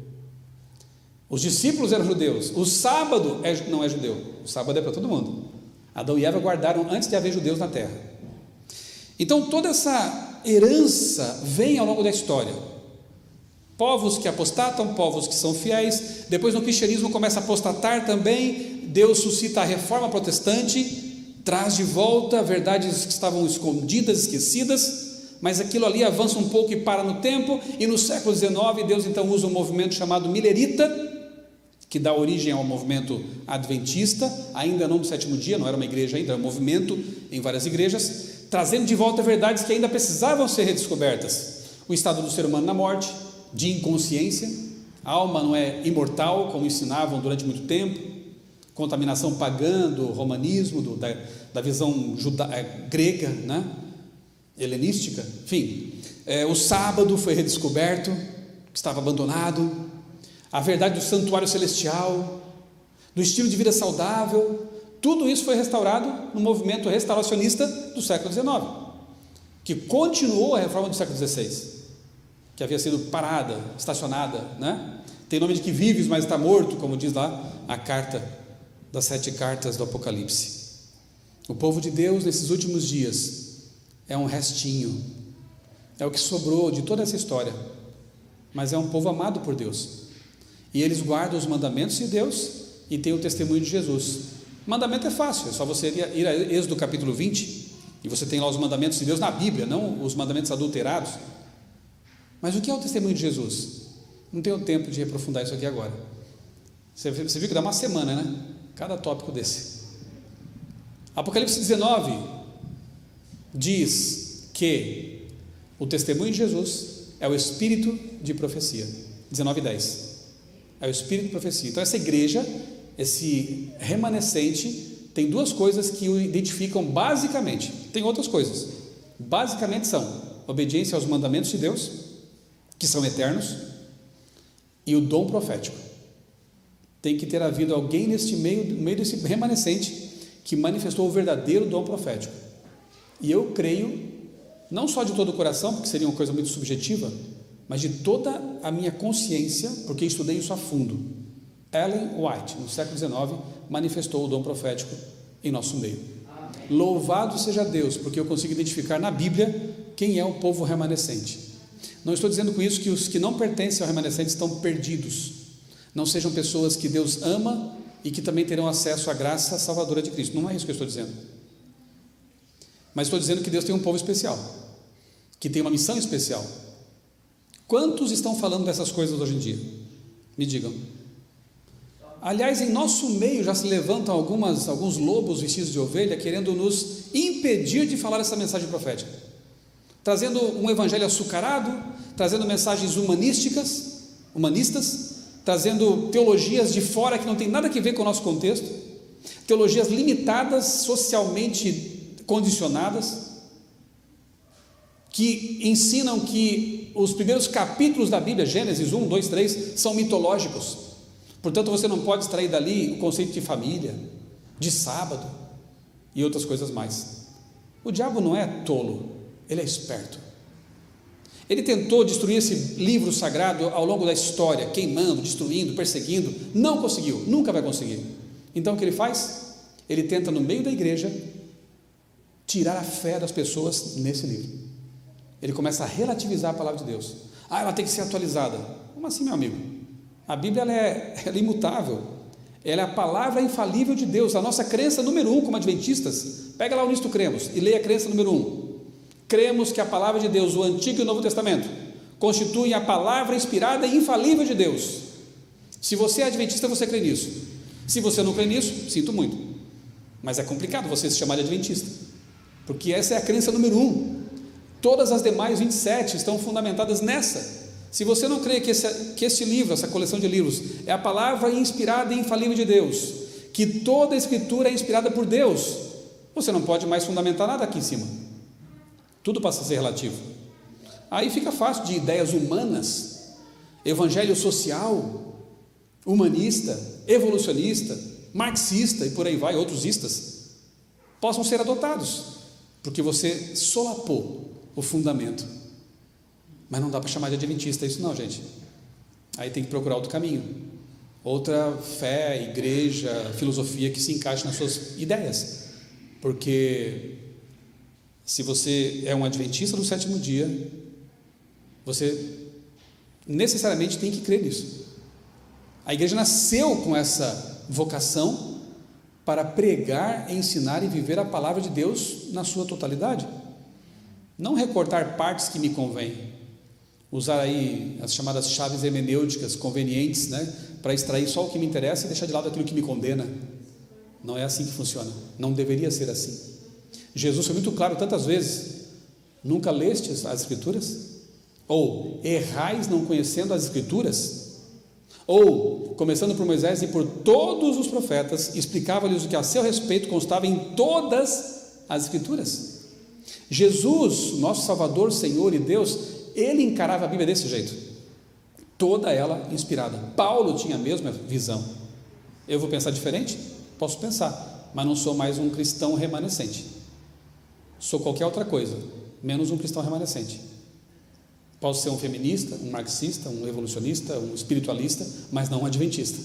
Os discípulos eram judeus, o sábado não é judeu, o sábado é para todo mundo. Adão e Eva guardaram antes de haver judeus na terra. Então toda essa herança vem ao longo da história. Povos que apostatam, povos que são fiéis. Depois no cristianismo começa a apostatar também. Deus suscita a reforma protestante, traz de volta verdades que estavam escondidas, esquecidas, mas aquilo ali avança um pouco e para no tempo, e no século XIX Deus então usa um movimento chamado milerita, que dá origem ao movimento adventista, ainda não do sétimo dia, não era uma igreja ainda, era um movimento em várias igrejas, trazendo de volta verdades que ainda precisavam ser redescobertas. O estado do ser humano na morte, de inconsciência, a alma não é imortal, como ensinavam durante muito tempo, contaminação pagã do romanismo, da visão grega, né? Helenística, enfim. O sábado foi redescoberto, que estava abandonado, a verdade do santuário celestial, do estilo de vida saudável, tudo isso foi restaurado no movimento restauracionista do século XIX, que continuou a reforma do século XVI, que havia sido parada, estacionada, né? Tem nome de que vives, mas está morto, como diz lá a carta das 7 cartas do Apocalipse. O povo de Deus nesses últimos dias é um restinho, é o que sobrou de toda essa história, mas é um povo amado por Deus, e eles guardam os mandamentos de Deus e têm o testemunho de Jesus. Mandamento é fácil, é só você ir a Êxodo capítulo 20, e você tem lá os mandamentos de Deus na Bíblia, não os mandamentos adulterados. Mas o que é o testemunho de Jesus? Não tenho tempo de aprofundar isso aqui agora. Você viu que dá uma semana, né? Cada tópico desse. Apocalipse 19 diz que o testemunho de Jesus é o espírito de profecia. 19:10 é o espírito de profecia. Então essa igreja, esse remanescente, tem 2 coisas que o identificam basicamente. Tem outras coisas, basicamente são obediência aos mandamentos de Deus, que são eternos, e o dom profético. Tem que ter havido alguém no meio desse remanescente que manifestou o verdadeiro dom profético. E eu creio, não só de todo o coração, porque seria uma coisa muito subjetiva, mas de toda a minha consciência, porque estudei isso a fundo. Ellen White, no século XIX, manifestou o dom profético em nosso meio. Amém. Louvado seja Deus, porque eu consigo identificar na Bíblia quem é o povo remanescente. Não estou dizendo com isso que os que não pertencem ao remanescente estão perdidos. Não sejam pessoas que Deus ama e que também terão acesso à graça salvadora de Cristo. Não é isso que eu estou dizendo. Mas estou dizendo que Deus tem um povo especial, que tem uma missão especial. Quantos estão falando dessas coisas hoje em dia? Me digam. Aliás, em nosso meio já se levantam alguns lobos vestidos de ovelha querendo nos impedir de falar essa mensagem profética, trazendo um evangelho açucarado, trazendo mensagens humanistas, trazendo teologias de fora que não tem nada a ver com o nosso contexto, teologias limitadas, socialmente condicionadas, que ensinam que os primeiros capítulos da Bíblia, Gênesis 1, 2, 3, são mitológicos. Portanto, você não pode extrair dali o conceito de família, de sábado e outras coisas mais. O diabo não é tolo, ele é esperto. Ele tentou destruir esse livro sagrado ao longo da história, queimando, destruindo, perseguindo, não conseguiu, nunca vai conseguir. Então o que ele faz? Ele tenta no meio da igreja tirar a fé das pessoas nesse livro. Ele começa a relativizar a palavra de Deus. Ela tem que ser atualizada. Como assim, meu amigo? A Bíblia ela é imutável, ela é a palavra infalível de Deus, a nossa crença número 1 como adventistas. Pega lá o Nisto Cremos e leia a crença número 1. Cremos que a palavra de Deus, o Antigo e o Novo Testamento, constituem a palavra inspirada e infalível de Deus. Se você é adventista, você crê nisso. Se você não crê nisso, sinto muito, mas é complicado você se chamar de adventista, porque essa é a crença número 1. Todas as demais 27 estão fundamentadas nessa. Se você não crê que esse livro, essa coleção de livros, é a palavra inspirada e infalível de Deus, que toda a escritura é inspirada por Deus, você não pode mais fundamentar nada aqui em cima. Tudo passa a ser relativo. Aí fica fácil de ideias humanas, evangelho social, humanista, evolucionista, marxista e por aí vai, outros istas, possam ser adotados, porque você solapou o fundamento. Mas não dá para chamar de adventista isso não, gente. Aí tem que procurar outro caminho, outra fé, igreja, filosofia que se encaixe nas suas ideias, porque se você é um adventista do sétimo dia, você necessariamente tem que crer nisso. A igreja nasceu com essa vocação para pregar, ensinar e viver a palavra de Deus na sua totalidade, não recortar partes que me convêm, usar aí as chamadas chaves hermenêuticas convenientes, para extrair só o que me interessa e deixar de lado aquilo que me condena. Não é assim que funciona, não deveria ser assim. Jesus foi muito claro tantas vezes: nunca lestes as Escrituras? Ou errais não conhecendo as Escrituras? Ou, começando por Moisés e por todos os profetas, explicava-lhes o que a seu respeito constava em todas as Escrituras. Jesus, nosso Salvador, Senhor e Deus, ele encarava a Bíblia desse jeito, toda ela inspirada. Paulo tinha a mesma visão. Eu vou pensar diferente? Posso pensar, mas não sou mais um cristão remanescente. Sou qualquer outra coisa, menos um cristão remanescente. Posso ser um feminista, um marxista, um evolucionista, um espiritualista, mas não um adventista.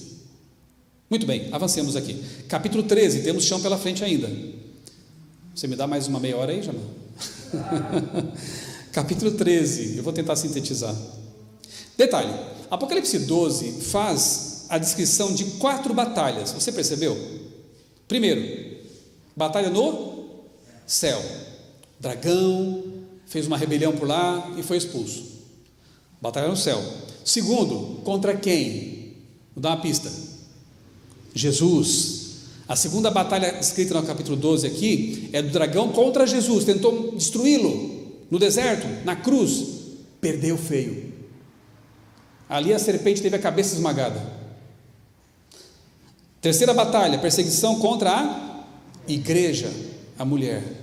Muito bem, avancemos aqui. Capítulo 13, temos chão pela frente ainda. Você me dá mais uma meia hora aí, Jamal? Capítulo 13, eu vou tentar sintetizar. Detalhe, Apocalipse 12 faz a descrição de 4 batalhas, você percebeu? Primeiro, batalha no céu. Dragão fez uma rebelião por lá e foi expulso. Batalha no céu. Segundo, contra quem? Vou dar uma pista. Jesus. A segunda batalha escrita no capítulo 12 aqui é do dragão contra Jesus, tentou destruí-lo no deserto, na cruz, perdeu feio. Ali a serpente teve a cabeça esmagada. Terceira batalha, perseguição contra a igreja, a mulher.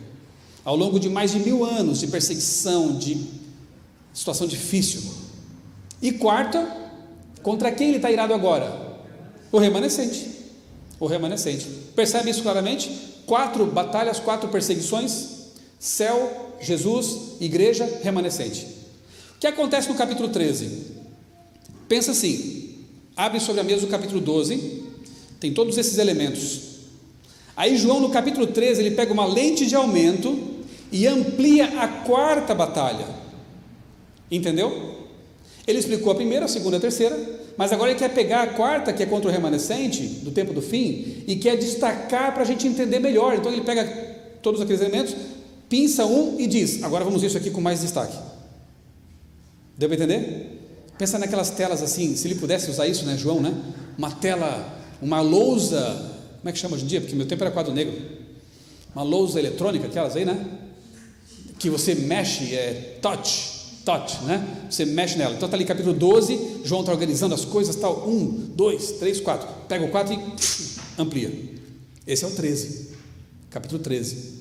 Ao longo de mais de 1000 anos de perseguição, de situação difícil. E quarta, contra quem ele está irado agora? O remanescente. O remanescente. Percebe isso claramente? 4 batalhas, 4 perseguições: céu, Jesus, igreja, remanescente. O que acontece no capítulo 13? Pensa assim, abre sobre a mesa o capítulo 12, tem todos esses elementos. Aí João, no capítulo 13, ele pega uma lente de aumento e amplia a 4ª batalha. Entendeu? Ele explicou a primeira, a segunda, a terceira, mas agora ele quer pegar a 4ª, que é contra o remanescente, do tempo do fim, e quer destacar para a gente entender melhor. Então ele pega todos aqueles elementos, pinça um e diz: agora vamos ver isso aqui com mais destaque. Deu para entender? Pensa naquelas telas assim, se ele pudesse usar isso, né, João, né? Uma tela, uma lousa, como é que chama hoje em dia? Porque meu tempo era quadro negro. Uma lousa eletrônica, aquelas aí, né? Que você mexe, touch, né? Você mexe nela. Então está ali capítulo 12, João está organizando as coisas, tal, 1, 2, 3, 4. Pega o 4 e amplia. Esse é o 13, capítulo 13.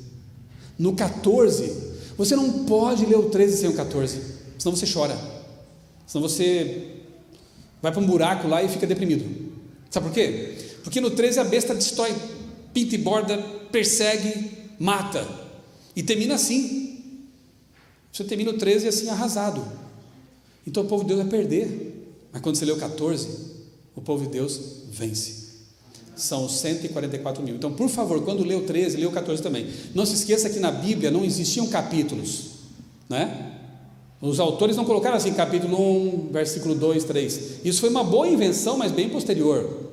No 14, você não pode ler o 13 sem o 14, senão você chora, senão você vai para um buraco lá e fica deprimido. Sabe por quê? Porque no 13 a besta destrói, pinta e borda, persegue, mata, e termina assim. Você termina o 13 assim, arrasado. Então o povo de Deus vai perder. Mas quando você lê o 14, o povo de Deus vence. São 144 mil. Então, por favor, quando lê o 13, lê o 14 também. Não se esqueça que na Bíblia não existiam capítulos, né? Os autores não colocaram assim, capítulo 1, versículo 2, 3. Isso foi uma boa invenção, mas bem posterior.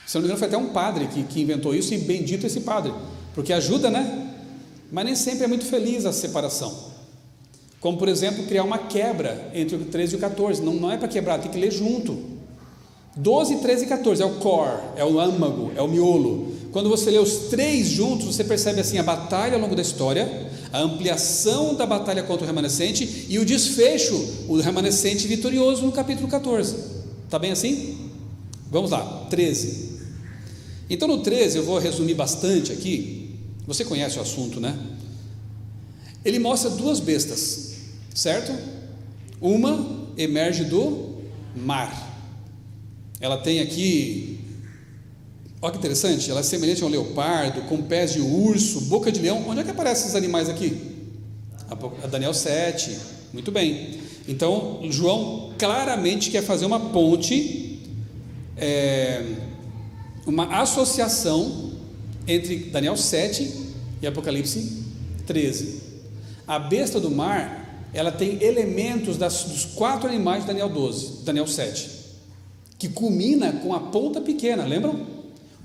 Se não me engano, foi até um padre que inventou isso, e bendito esse padre, porque ajuda, né? Mas nem sempre é muito feliz a separação. Como, por exemplo, criar uma quebra entre o 13 e o 14. Não é para quebrar, tem que ler junto. 12, 13 e 14 é o core, é o âmago, é o miolo. Quando você lê os 3 juntos, você percebe assim a batalha ao longo da história, a ampliação da batalha contra o remanescente e o desfecho, o remanescente vitorioso no capítulo 14. Está bem assim? Vamos lá, 13. Então no 13 eu vou resumir bastante aqui. Você conhece o assunto, né? Ele mostra 2 bestas, certo? Uma emerge do mar. Ela tem aqui, olha que interessante, ela é semelhante a um leopardo, com pés de urso, boca de leão. Onde é que aparecem esses animais aqui? A Daniel 7, muito bem. Então João claramente quer fazer uma ponte, uma associação entre Daniel 7 e Apocalipse 13. A besta do mar, ela tem elementos dos 4 animais de Daniel 12, Daniel 7, que culmina com a ponta pequena, lembram?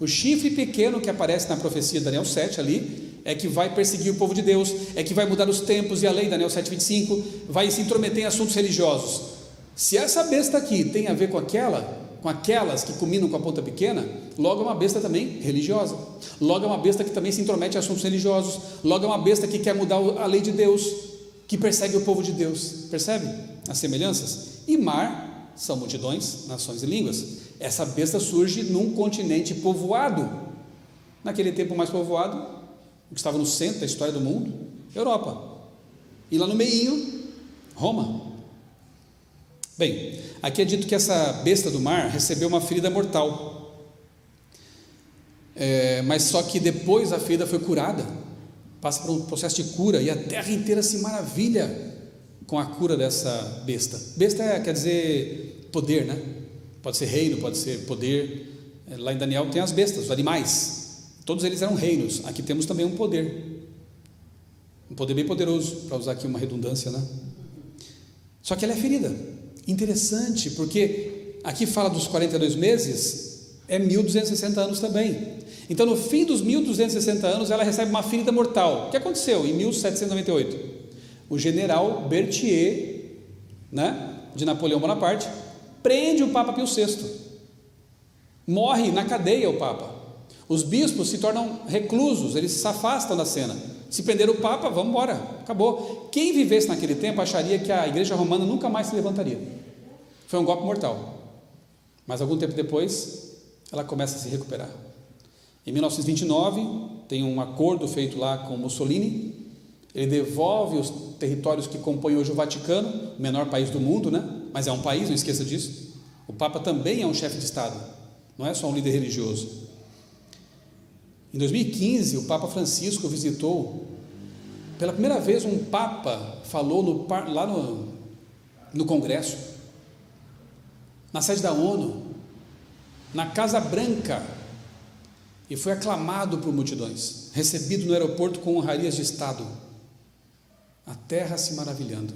O chifre pequeno que aparece na profecia de Daniel 7 ali, é que vai perseguir o povo de Deus, é que vai mudar os tempos e a lei, Daniel 7:25, vai se intrometer em assuntos religiosos. Se essa besta aqui tem a ver com aquelas que culminam com a ponta pequena, logo é uma besta também religiosa, logo é uma besta que também se intromete em assuntos religiosos, logo é uma besta que quer mudar a lei de Deus, que persegue o povo de Deus. Percebe as semelhanças? E mar são multidões, nações e línguas. Essa besta surge num continente povoado, naquele tempo mais povoado, que estava no centro da história do mundo, Europa, e lá no meio, Roma. Bem, aqui é dito que essa besta do mar recebeu uma ferida mortal, mas só que depois a ferida foi curada, passa por um processo de cura, e a terra inteira se maravilha com a cura dessa besta. Besta quer dizer poder, né? Pode ser reino, pode ser poder. Lá em Daniel tem as bestas, os animais, todos eles eram reinos. Aqui temos também um poder bem poderoso, para usar aqui uma redundância, né? Só que ela é ferida. Interessante, porque aqui fala dos 42 meses, é 1260 anos também. Então no fim dos 1260 anos ela recebe uma ferida mortal. O que aconteceu em 1798? O general Berthier, né, de Napoleão Bonaparte, prende o Papa Pio VI, morre na cadeia o Papa. Os bispos se tornam reclusos, eles se afastam da cena. Se prender o Papa, vamos embora, acabou. Quem vivesse naquele tempo acharia que a igreja romana nunca mais se levantaria. Foi um golpe mortal. Mas algum tempo depois, ela começa a se recuperar. Em 1929, tem um acordo feito lá com Mussolini. Ele devolve os territórios que compõem hoje o Vaticano, o menor país do mundo, né? Mas é um país, não esqueça disso. O Papa também é um chefe de Estado, não é só um líder religioso. Em 2015, o Papa Francisco visitou, pela primeira vez um Papa falou lá no Congresso, na sede da ONU, na Casa Branca, e foi aclamado por multidões, recebido no aeroporto com honrarias de Estado, a terra se maravilhando.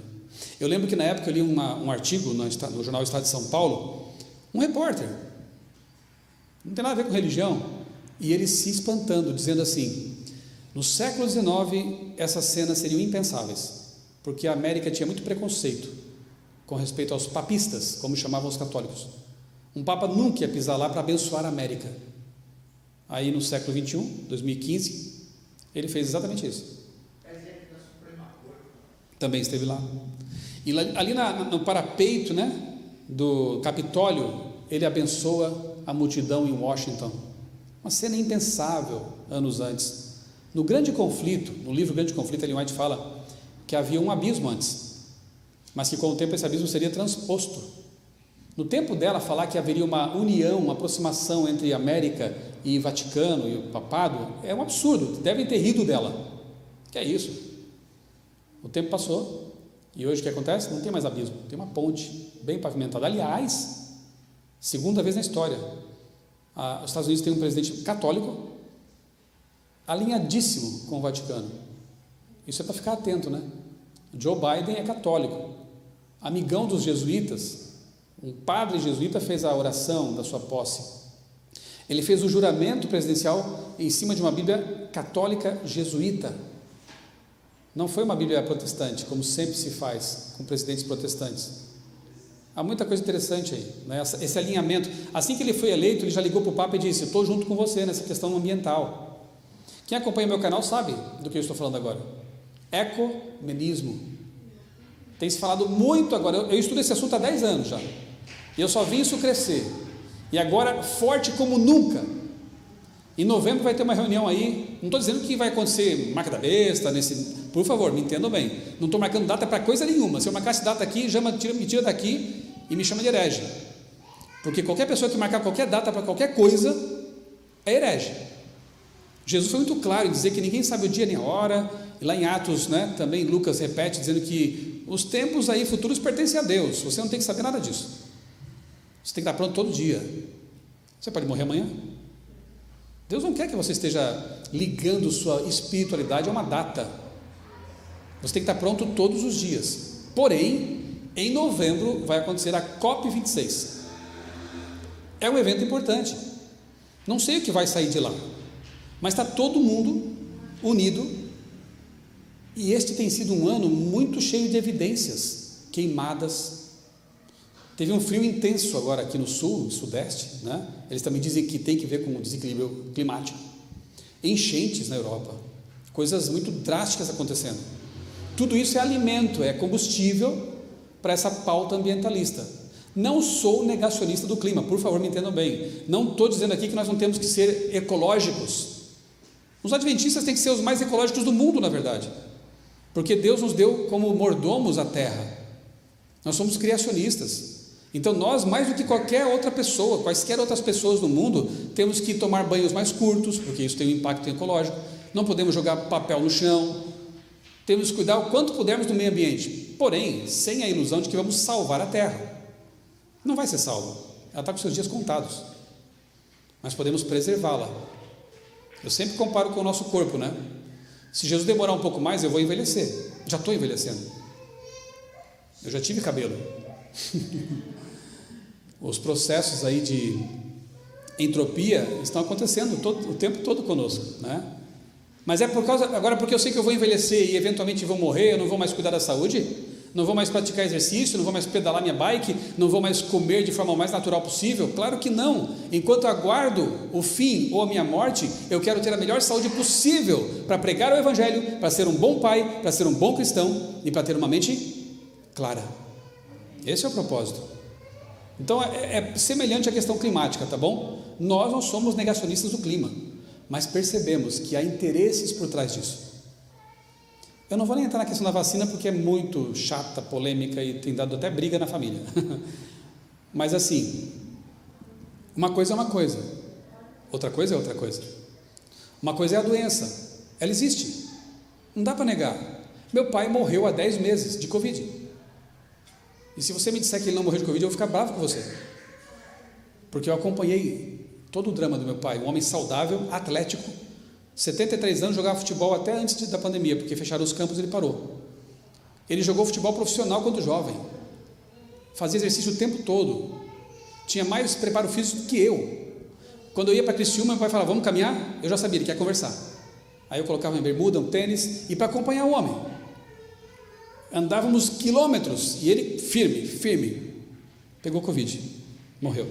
Eu lembro que na época eu li um artigo no jornal Estado de São Paulo, um repórter, não tem nada a ver com religião, e ele se espantando, dizendo assim: no século XIX essas cenas seriam impensáveis, porque a América tinha muito preconceito com respeito aos papistas, como chamavam os católicos. Um papa nunca ia pisar lá para abençoar a América. Aí no século XXI, 2015, ele fez exatamente isso. Também esteve lá. E ali no parapeito, né, do Capitólio, ele abençoa a multidão em Washington. Uma cena impensável anos antes. No Grande Conflito, no livro Grande Conflito, Ellen White fala que havia um abismo antes, mas que com o tempo esse abismo seria transposto. No tempo dela falar que haveria uma união, uma aproximação entre América e Vaticano e o Papado, é um absurdo, devem ter rido dela. Que é isso? O tempo passou, e hoje o que acontece? Não tem mais abismo, tem uma ponte bem pavimentada. Aliás, segunda vez na história, os Estados Unidos têm um presidente católico, alinhadíssimo com o Vaticano. Isso é para ficar atento, né? Joe Biden é católico, amigão dos jesuítas. Um padre jesuíta fez a oração da sua posse. Ele fez o juramento presidencial em cima de uma Bíblia católica jesuíta. Não foi uma Bíblia protestante, como sempre se faz com presidentes protestantes. Há muita coisa interessante aí, né? Esse alinhamento. Assim que ele foi eleito, ele já ligou para o Papa e disse: estou junto com você nessa questão ambiental. Quem acompanha meu canal sabe do que eu estou falando agora. Ecumenismo. Tem se falado muito agora. Eu estudo esse assunto há 10 anos já, e eu só vi isso crescer, e agora forte como nunca. Em novembro vai ter uma reunião aí. Não estou dizendo que vai acontecer marca da besta, por favor, me entendam bem, não estou marcando data para coisa nenhuma. Se eu marcasse data aqui, já me tira daqui e me chama de herege, porque qualquer pessoa que marcar qualquer data para qualquer coisa é herege. Jesus foi muito claro em dizer que ninguém sabe o dia nem a hora, e lá em Atos, né, também Lucas repete, dizendo que os tempos aí futuros pertencem a Deus, você não tem que saber nada disso, você tem que estar pronto todo dia. Você pode morrer amanhã. Deus não quer que você esteja ligando sua espiritualidade a uma data. Você tem que estar pronto todos os dias. Porém, em novembro vai acontecer a COP26. É um evento importante. Não sei o que vai sair de lá, mas está todo mundo unido. E este tem sido um ano muito cheio de evidências, queimadas. Teve um frio intenso agora aqui no sul, no sudeste, né? Eles também dizem que tem que ver com o desequilíbrio climático. Enchentes na Europa, coisas muito drásticas acontecendo. Tudo isso é alimento, é combustível para essa pauta ambientalista. Não sou negacionista do clima, por favor, me entendam bem. Não estou dizendo aqui que nós não temos que ser ecológicos. Os adventistas têm que ser os mais ecológicos do mundo, na verdade, porque Deus nos deu como mordomos a terra. Nós somos criacionistas. Então nós, mais do que qualquer outra pessoa, quaisquer outras pessoas no mundo, temos que tomar banhos mais curtos, porque isso tem um impacto ecológico. Não podemos jogar papel no chão. Temos que cuidar o quanto pudermos do meio ambiente, porém, sem a ilusão de que vamos salvar a terra. Não vai ser salva, ela está com seus dias contados, mas podemos preservá-la. Eu sempre comparo com o nosso corpo, né? Se Jesus demorar um pouco mais, eu vou envelhecer. Já estou envelhecendo. Eu já tive cabelo. Os processos aí de entropia estão acontecendo o tempo todo conosco, né? Mas é por causa, agora porque eu sei que eu vou envelhecer e eventualmente vou morrer, eu não vou mais cuidar da saúde, não vou mais praticar exercício, não vou mais pedalar minha bike, não vou mais comer de forma mais natural possível? Claro que não. Enquanto aguardo o fim ou a minha morte, eu quero ter a melhor saúde possível para pregar o evangelho, para ser um bom pai, para ser um bom cristão e para ter uma mente clara. Esse é o propósito. Então é semelhante à questão climática, tá bom? Nós não somos negacionistas do clima, mas percebemos que há interesses por trás disso. Eu não vou nem entrar na questão da vacina porque é muito chata, polêmica e tem dado até briga na família. Mas assim, uma coisa é uma coisa, outra coisa é outra coisa. Uma coisa é a doença, ela existe, não dá para negar. Meu pai morreu há 10 meses de Covid, e se você me disser que ele não morreu de Covid, eu vou ficar bravo com você, porque eu acompanhei todo o drama do meu pai, um homem saudável, atlético, 73 anos, jogava futebol até antes da pandemia, porque fecharam os campos e ele parou. Ele jogou futebol profissional quando jovem, fazia exercício o tempo todo, tinha mais preparo físico do que eu. Quando eu ia para Criciúma, meu pai falava, vamos caminhar? Eu já sabia, ele quer conversar. Aí eu colocava uma bermuda, um tênis, e para acompanhar o homem. Andávamos quilômetros, e ele firme, pegou Covid, morreu.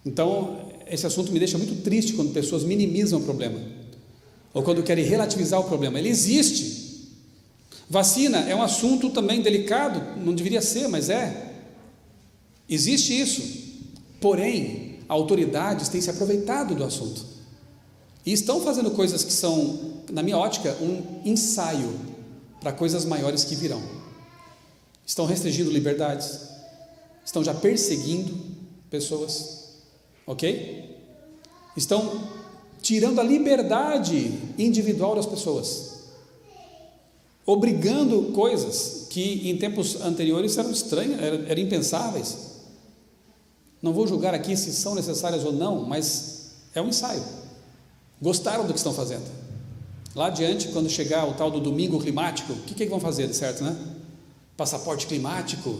Então, esse assunto me deixa muito triste quando pessoas minimizam o problema, ou quando querem relativizar o problema. Ele existe. Vacina é um assunto também delicado, não deveria ser, mas é. Existe isso. Porém, autoridades têm se aproveitado do assunto e estão fazendo coisas que são, na minha ótica, um ensaio para coisas maiores que virão. Estão restringindo liberdades, estão já perseguindo pessoas, ok? Estão tirando a liberdade individual das pessoas, obrigando coisas que em tempos anteriores eram estranhas, eram impensáveis. Não vou julgar aqui se são necessárias ou não, mas é um ensaio. Gostaram do que estão fazendo. Lá adiante, quando chegar o tal do domingo climático, o que vão fazer, certo, né? Passaporte climático,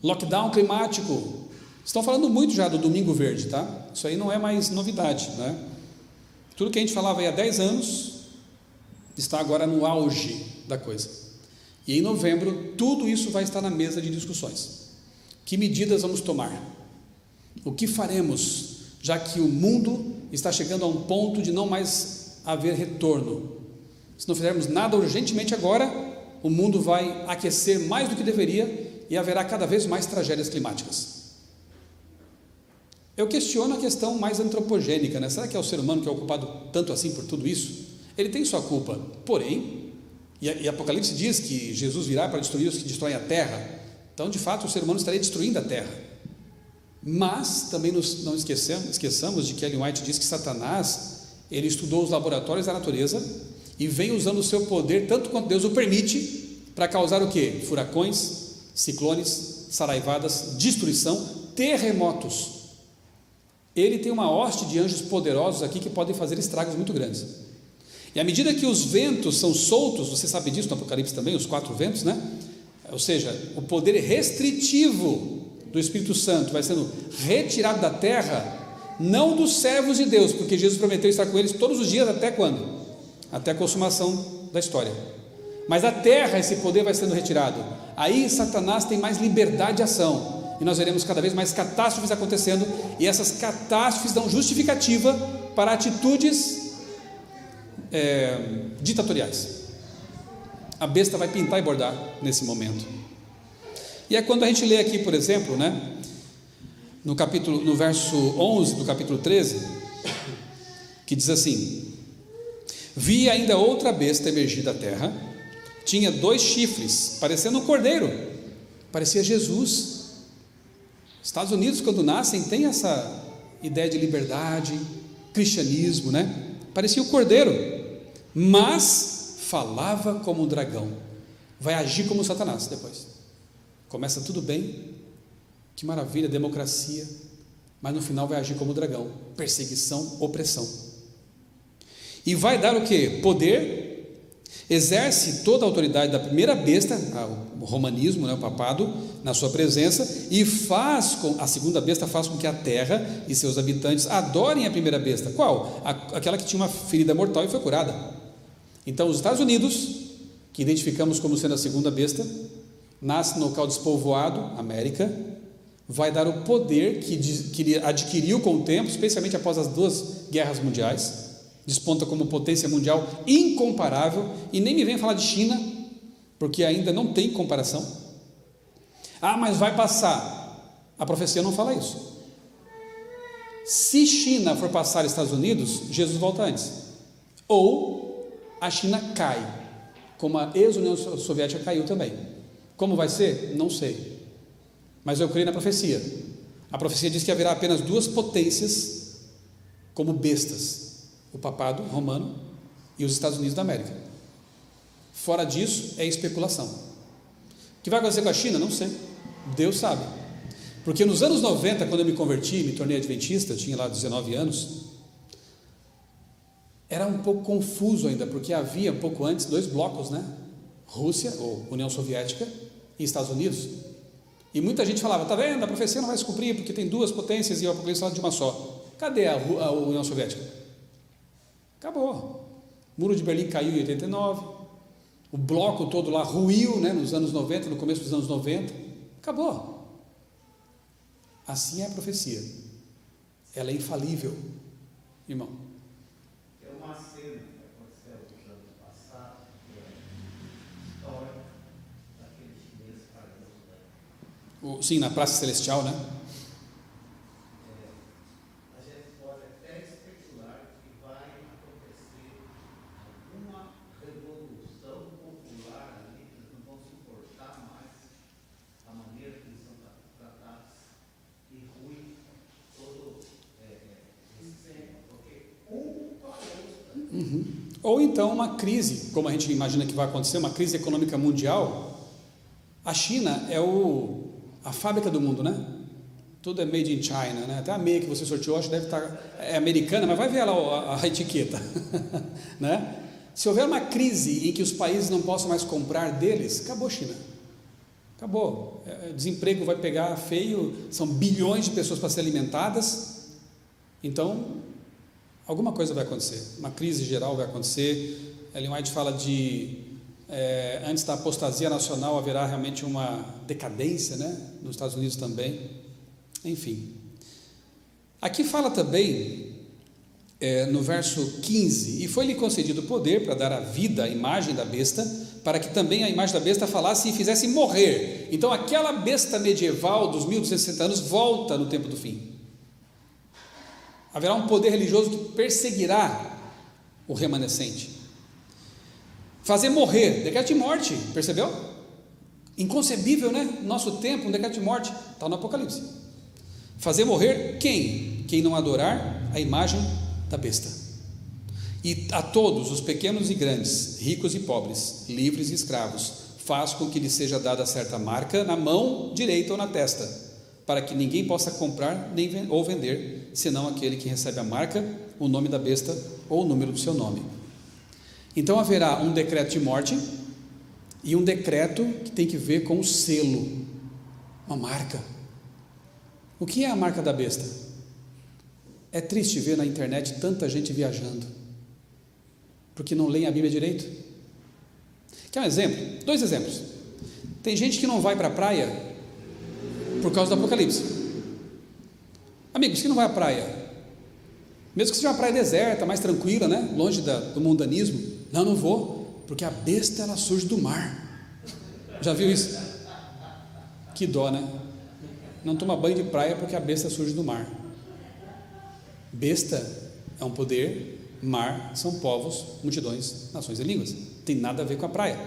lockdown climático. Estão falando muito já do domingo verde, tá? Isso aí não é mais novidade, né? Tudo que a gente falava aí há 10 anos está agora no auge da coisa. E em novembro, tudo isso vai estar na mesa de discussões. Que medidas vamos tomar? O que faremos, já que o mundo está chegando a um ponto de não mais haver retorno? Se não fizermos nada urgentemente agora, o mundo vai aquecer mais do que deveria e haverá cada vez mais tragédias climáticas. Eu questiono a questão mais antropogênica, né? Será que é o ser humano que é ocupado tanto assim por tudo isso? Ele tem sua culpa, porém, e Apocalipse diz que Jesus virá para destruir os que destroem a terra, então de fato o ser humano estaria destruindo a terra. Mas também não esqueçamos de que Ellen White diz que Satanás, ele estudou os laboratórios da natureza e vem usando o seu poder, tanto quanto Deus o permite, para causar o quê? Furacões, ciclones, saraivadas, destruição, terremotos. Ele tem uma hoste de anjos poderosos aqui que podem fazer estragos muito grandes. E à medida que os ventos são soltos, você sabe disso no Apocalipse também, os 4 ventos, né? Ou seja, o poder restritivo do Espírito Santo vai sendo retirado da terra, não dos servos de Deus, porque Jesus prometeu estar com eles todos os dias, até quando? Até a consumação da história. Mas da terra esse poder vai sendo retirado. Aí Satanás tem mais liberdade de ação, e nós veremos cada vez mais catástrofes acontecendo, e essas catástrofes dão justificativa para atitudes ditatoriais. A besta vai pintar e bordar nesse momento. E é quando a gente lê aqui, por exemplo, né, no verso 11 do capítulo 13, que diz assim: vi ainda outra besta emergir da terra, tinha 2 chifres, parecendo um cordeiro, parecia Jesus. Estados Unidos, quando nascem, tem essa ideia de liberdade, cristianismo, né? Parecia um cordeiro, mas falava como um dragão. Vai agir como Satanás depois. Começa tudo bem, que maravilha, democracia, mas no final vai agir como dragão, perseguição, opressão. E vai dar o que? Poder, exerce toda a autoridade da primeira besta, o romanismo, né, o papado, na sua presença, e a segunda besta faz com que a terra e seus habitantes adorem a primeira besta. Qual? Aquela que tinha uma ferida mortal e foi curada. Então os Estados Unidos, que identificamos como sendo a segunda besta, nasce no local despovoado, América, vai dar o poder que ele adquiriu com o tempo, especialmente após as 2 guerras mundiais, desponta como potência mundial incomparável, e nem me venha falar de China, porque ainda não tem comparação. Mas vai passar. A profecia não fala isso. Se China for passar Estados Unidos, Jesus volta antes. Ou a China cai, como a ex-União Soviética caiu também. Como vai ser? Não sei. Mas eu creio na profecia. A profecia diz que haverá apenas 2 potências como bestas. o papado romano e os Estados Unidos da América. Fora disso, é especulação. O que vai acontecer com a China? Não sei, Deus sabe. Porque nos anos 90, quando eu me converti, me tornei adventista, eu tinha lá 19 anos, era um pouco confuso ainda, porque havia um pouco antes 2 blocos, né? Rússia, ou União Soviética, e Estados Unidos. E muita gente falava, tá vendo, a profecia não vai se cumprir, porque tem 2 potências e o Apocalipse fala de uma só. Cadê a União Soviética? Acabou. O Muro de Berlim caiu em 89, o bloco todo lá ruiu, né, nos anos 90, no começo dos anos 90, acabou. Assim é a profecia, ela é infalível, irmão. É uma cena que aconteceu nos anos passados, história daquele chinês famoso. Sim, na Praça Celestial, né? A gente pode até especular que vai acontecer alguma revolução popular ali, que eles não vão suportar mais a maneira que eles são tratados. E ruim todo sistema, porque Ou então uma crise, como a gente imagina que vai acontecer, uma crise econômica mundial. A China é a fábrica do mundo, né? Tudo é made in China, né? Até a meia que você sorteou, acho que deve estar, é americana, mas vai ver lá a etiqueta, né? Se houver uma crise em que os países não possam mais comprar deles, acabou a China. Acabou, desemprego vai pegar feio, são bilhões de pessoas para ser alimentadas, então alguma coisa vai acontecer, uma crise geral vai acontecer. Ellen White fala antes da apostasia nacional haverá realmente uma decadência, né? Nos Estados Unidos também, enfim. Aqui fala também, no verso 15, e foi-lhe concedido poder para dar a vida à imagem da besta, para que também a imagem da besta falasse e fizesse morrer. Então aquela besta medieval dos 1260 anos volta no tempo do fim. Haverá um poder religioso que perseguirá o remanescente. Fazer morrer, decreto de morte, percebeu? Inconcebível, né? Nosso tempo, um decreto de morte, está no Apocalipse. Fazer morrer quem? Quem não adorar a imagem da besta. E a todos, os pequenos e grandes, ricos e pobres, livres e escravos, faz com que lhe seja dada certa marca na mão direita ou na testa, para que ninguém possa comprar ou vender, senão aquele que recebe a marca, o nome da besta ou o número do seu nome. Então haverá um decreto de morte e um decreto que tem que ver com o selo, uma marca. O que é a marca da besta? É triste ver na internet tanta gente viajando, porque não leem a Bíblia direito. Quer um exemplo? 2 exemplos. Tem gente que não vai para a praia por causa do Apocalipse. Amigos, que não vai à praia, mesmo que seja uma praia deserta, mais tranquila, né? Longe do mundanismo, não vou, porque a besta ela surge do mar. Já viu isso? Que dó, né? Não toma banho de praia porque a besta surge do mar. Besta é um poder, mar são povos, multidões, nações e línguas. Tem nada a ver com a praia.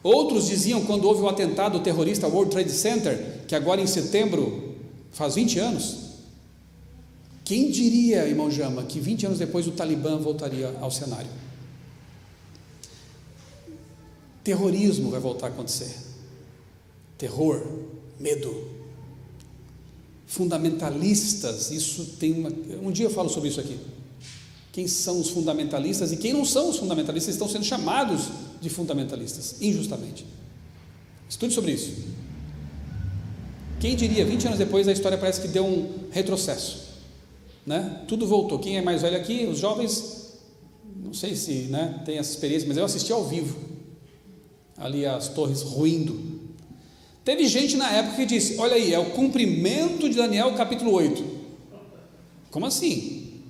Outros diziam, quando houve o atentado terrorista World Trade Center, que agora em setembro faz 20 anos, quem diria, irmão Jama, que 20 anos depois o Talibã voltaria ao cenário? Terrorismo vai voltar a acontecer. Terror, medo. Fundamentalistas, isso tem um dia eu falo sobre isso aqui. Quem são os fundamentalistas e quem não são os fundamentalistas, estão sendo chamados de fundamentalistas, injustamente. Estude sobre isso. Quem diria, 20 anos depois a história parece que deu um retrocesso, né? Tudo voltou. Quem é mais velho aqui, os jovens, não sei se, né, tem essa experiência, mas eu assisti ao vivo, ali as torres ruindo. Teve gente na época que disse, olha aí, é o cumprimento de Daniel capítulo 8. Como assim?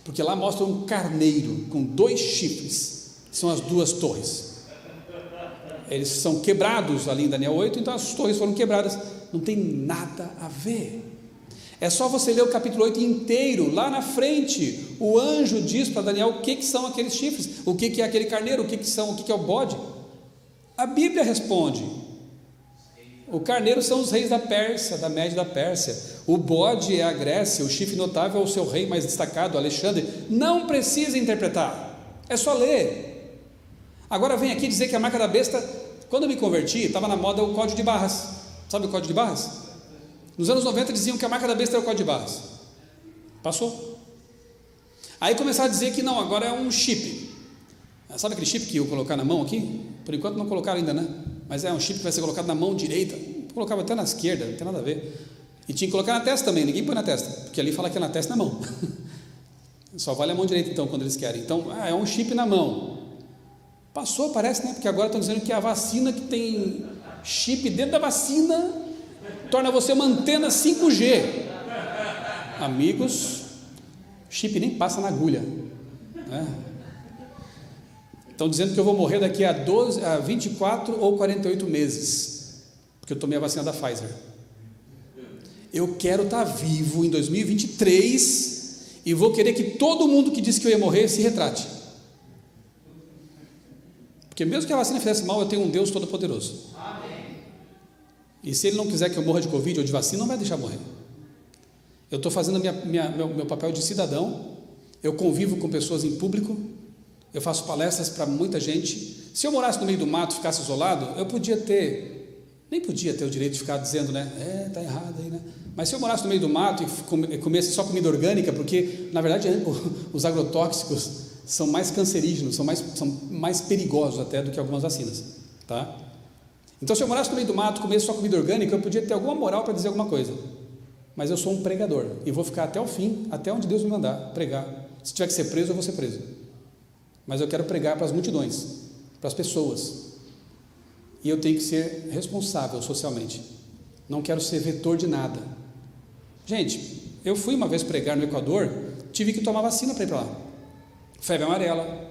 Porque lá mostra um carneiro com 2 chifres, são as 2 torres. Eles são quebrados ali em Daniel 8, então as torres foram quebradas. Não tem nada a ver. É só você ler o capítulo 8 inteiro, lá na frente, o anjo diz para Daniel o que são aqueles chifres, o que é aquele carneiro, o que é o bode. A Bíblia responde. O carneiro são os reis da Pérsia, da Média e da Pérsia. O bode é a Grécia, o chifre notável é o seu rei mais destacado, Alexandre. Não precisa interpretar, é só ler. Agora vem aqui dizer que a marca da besta, quando eu me converti, estava na moda o código de barras. Sabe o código de barras? Nos anos 90 diziam que a marca da besta era o código de barras. Passou. Aí começaram a dizer que não, agora é um chip. Sabe aquele chip que eu colocar na mão aqui? Por enquanto não colocaram ainda, né? Mas é um chip que vai ser colocado na mão direita. Eu colocava até na esquerda, não tem nada a ver. E tinha que colocar na testa também, ninguém põe na testa, porque ali fala que é na testa e na mão. Só vale a mão direita então, quando eles querem. Então, é um chip na mão. Passou, parece, né? Porque agora estão dizendo que a vacina que tem chip dentro da vacina torna você uma antena 5G. Amigos, chip nem passa na agulha, né? Estão dizendo que eu vou morrer daqui a 24 ou 48 meses, porque eu tomei a vacina da Pfizer. Eu quero estar vivo em 2023 e vou querer que todo mundo que disse que eu ia morrer se retrate. Porque mesmo que a vacina fizesse mal, eu tenho um Deus todo-poderoso. E se Ele não quiser que eu morra de Covid ou de vacina, não vai deixar morrer. Eu estou fazendo meu papel de cidadão, eu convivo com pessoas em público, eu faço palestras para muita gente. Se eu morasse no meio do mato, ficasse isolado, eu nem podia ter o direito de ficar dizendo, né, está errado aí, né? Mas se eu morasse no meio do mato e comesse só comida orgânica, porque na verdade os agrotóxicos são mais cancerígenos, são mais perigosos até do que algumas vacinas, tá? Então se eu morasse no meio do mato, comesse só comida orgânica, eu podia ter alguma moral para dizer alguma coisa. Mas eu sou um pregador e vou ficar até o fim, até onde Deus me mandar pregar. Se tiver que ser preso, eu vou ser preso. Mas eu quero pregar para as multidões, para as pessoas. E eu tenho que ser responsável socialmente. Não quero ser vetor de nada. Gente, eu fui uma vez pregar no Equador, tive que tomar vacina para ir para lá. Febre amarela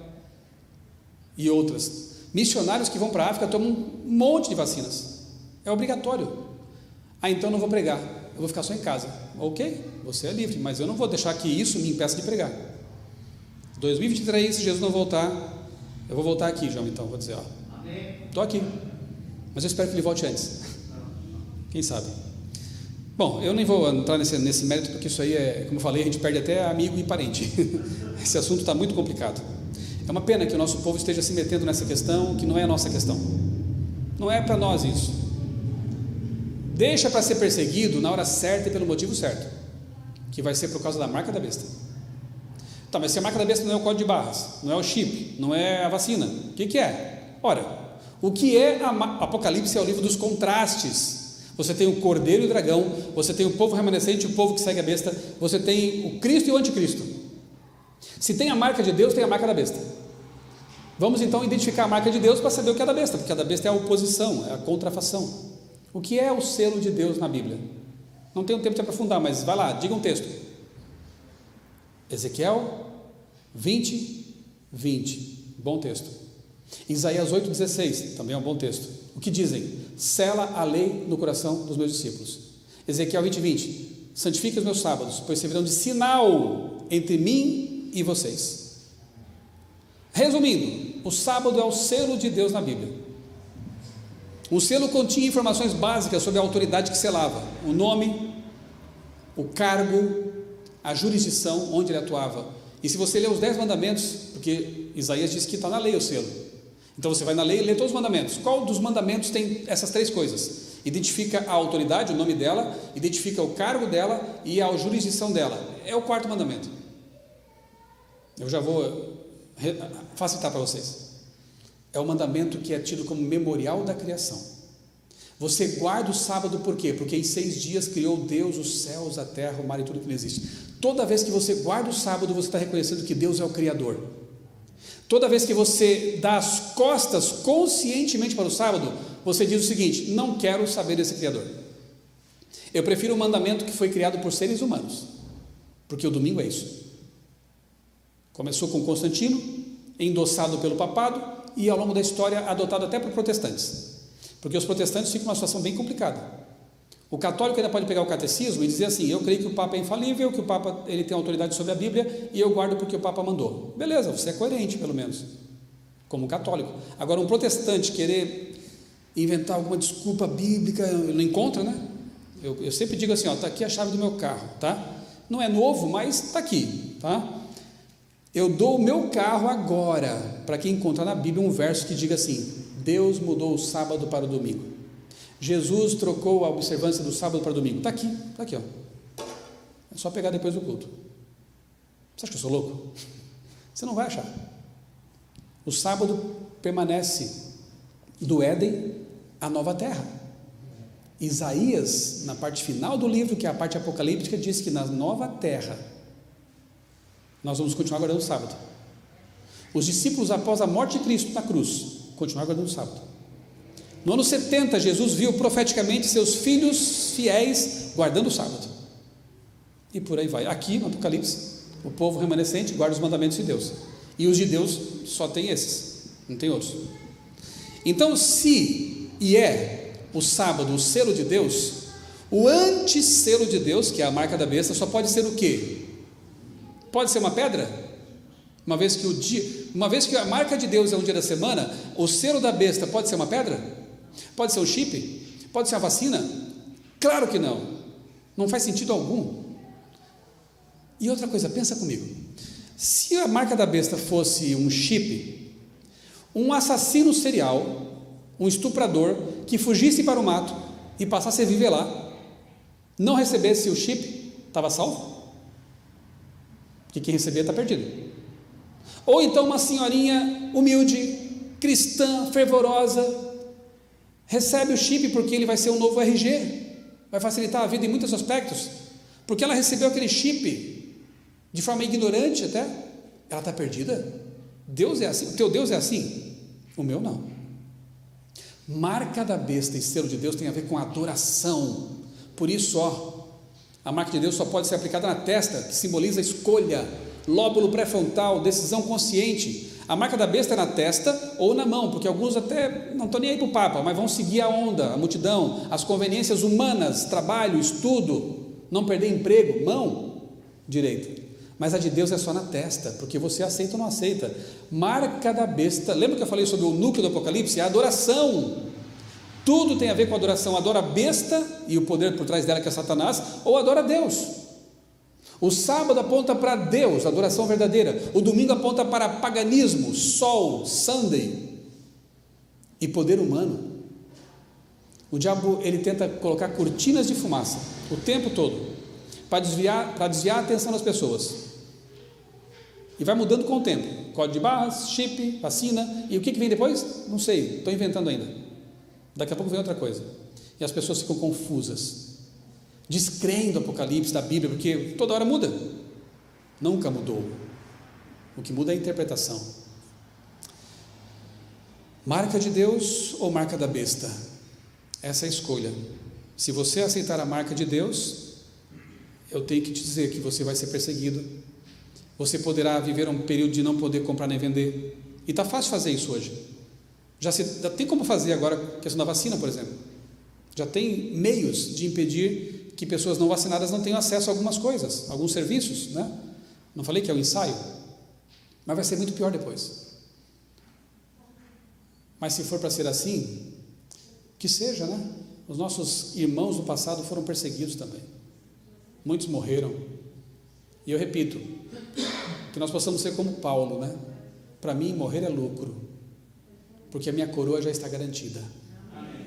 e outras. Missionários que vão para a África tomam um monte de vacinas. É obrigatório. Então não vou pregar, eu vou ficar só em casa. Ok, você é livre, mas eu não vou deixar que isso me impeça de pregar. 2023, se Jesus não voltar, eu vou voltar aqui, João, então, vou dizer, estou aqui, mas eu espero que ele volte antes, quem sabe. Bom, eu nem vou entrar nesse mérito, porque isso aí como eu falei, a gente perde até amigo e parente. Esse assunto está muito complicado. É uma pena que o nosso povo esteja se metendo nessa questão, que não é a nossa questão, não é para nós isso. Deixa para ser perseguido na hora certa e pelo motivo certo, que vai ser por causa da marca da besta. Tá, mas se a marca da besta não é o código de barras, não é o chip, não é a vacina, o que é? Ora, o que é Apocalipse é o livro dos contrastes. Você tem o cordeiro e o dragão, você tem o povo remanescente e o povo que segue a besta, você tem o Cristo e o anticristo. Se tem a marca de Deus, tem a marca da besta. Vamos então identificar a marca de Deus para saber o que é da besta, porque a da besta é a oposição, é a contrafação. O que é o selo de Deus na Bíblia? Não tenho tempo de aprofundar, mas vai lá, diga um texto. Ezequiel 20, bom texto. Isaías 8,16, também é um bom texto. O que dizem? Sela a lei no coração dos meus discípulos. Ezequiel 20, santifique os meus sábados, pois servirão de sinal entre mim e vocês. Resumindo, o sábado é o selo de Deus na Bíblia. O selo continha informações básicas sobre a autoridade que selava, o nome, o cargo, a jurisdição onde ele atuava. E se você ler os 10 mandamentos, porque Isaías diz que está na lei o selo, então você vai na lei e lê todos os mandamentos. Qual dos mandamentos tem essas 3 coisas? Identifica a autoridade, o nome dela, identifica o cargo dela e a jurisdição dela. É o 4º mandamento. Eu já vou facilitar para vocês. É o mandamento que é tido como memorial da criação. Você guarda o sábado por quê? Porque em 6 dias criou Deus os céus, a terra, o mar e tudo que existe. Toda vez que você guarda o sábado, você está reconhecendo que Deus é o Criador. Toda vez que você dá as costas conscientemente para o sábado, você diz o seguinte: não quero saber desse Criador. Eu prefiro o mandamento que foi criado por seres humanos, porque o domingo é isso. Começou com Constantino, endossado pelo papado e ao longo da história adotado até por protestantes, porque os protestantes ficam numa situação bem complicada. O católico ainda pode pegar o catecismo e dizer assim: eu creio que o Papa é infalível, que o Papa ele tem autoridade sobre a Bíblia e eu guardo porque o Papa mandou. Beleza, você é coerente pelo menos, como católico. Agora um protestante querer inventar alguma desculpa bíblica, não encontra, né? Eu sempre digo assim, está aqui a chave do meu carro, tá? Não é novo, mas está aqui, tá? Eu dou o meu carro agora para quem encontrar na Bíblia um verso que diga assim: Deus mudou o sábado para o domingo, Jesus trocou a observância do sábado para o domingo. Está aqui, ó. É só pegar depois do culto. Você acha que eu sou louco? Você não vai achar. O sábado permanece do Éden à nova terra. Isaías, na parte final do livro, que é a parte apocalíptica, diz que na nova terra nós vamos continuar guardando o sábado. Os discípulos, após a morte de Cristo na cruz, continuaram guardando o sábado. No ano 70, Jesus viu profeticamente seus filhos fiéis guardando o sábado. E por aí vai. Aqui no Apocalipse, o povo remanescente guarda os mandamentos de Deus. E os de Deus só tem esses, não tem outros. Então, se o sábado o selo de Deus, o antisselo de Deus, que é a marca da besta, só pode ser o quê? Pode ser uma pedra? Uma vez que a marca de Deus é um dia da semana, o selo da besta pode ser uma pedra? Pode ser um chip? Pode ser uma vacina? Claro que não. Não faz sentido algum. E outra coisa, pensa comigo. Se a marca da besta fosse um chip, um assassino serial, um estuprador que fugisse para o mato e passasse a viver lá, não recebesse o chip, estava salvo? Porque quem receber está perdido. Ou então uma senhorinha humilde, cristã, fervorosa, recebe o chip porque ele vai ser um novo RG, vai facilitar a vida em muitos aspectos, porque ela recebeu aquele chip de forma ignorante até, ela está perdida? Deus é assim? O teu Deus é assim? O meu não. Marca da besta e selo de Deus tem a ver com adoração. Por isso, a marca de Deus só pode ser aplicada na testa, que simboliza escolha, lóbulo pré-frontal, decisão consciente. A marca da besta é na testa ou na mão, porque alguns até não estão nem aí para o Papa, mas vão seguir a onda, a multidão, as conveniências humanas, trabalho, estudo, não perder emprego, mão direita. Mas a de Deus é só na testa, porque você aceita ou não aceita. Marca da besta, lembra que eu falei sobre o núcleo do Apocalipse? É a adoração. Tudo tem a ver com a adoração. Adora a besta e o poder por trás dela, que é Satanás, ou adora a Deus. O sábado aponta para Deus, adoração verdadeira. O domingo aponta para paganismo, sol, Sunday e poder humano. O diabo, ele tenta colocar cortinas de fumaça o tempo todo para desviar a atenção das pessoas. E vai mudando com o tempo. Código de barras, chip, vacina. E o que vem depois? Não sei, estou inventando ainda. Daqui a pouco vem outra coisa. E as pessoas ficam confusas, descrendo do Apocalipse, da Bíblia, porque toda hora muda. Nunca mudou. O que muda é a interpretação. Marca de Deus ou marca da besta? Essa é a escolha. Se você aceitar a marca de Deus, eu tenho que te dizer que você vai ser perseguido. Você poderá viver um período de não poder comprar nem vender. E está fácil fazer isso hoje. Já tem como fazer agora a questão da vacina, por exemplo. Já tem meios de impedir que pessoas não vacinadas não tenham acesso a algumas coisas, alguns serviços, né? Não falei que é o ensaio? Mas vai ser muito pior depois. Mas se for para ser assim, que seja, né? Os nossos irmãos do passado foram perseguidos também. Muitos morreram. E eu repito, que nós possamos ser como Paulo, né? Para mim, morrer é lucro, porque a minha coroa já está garantida. Amém.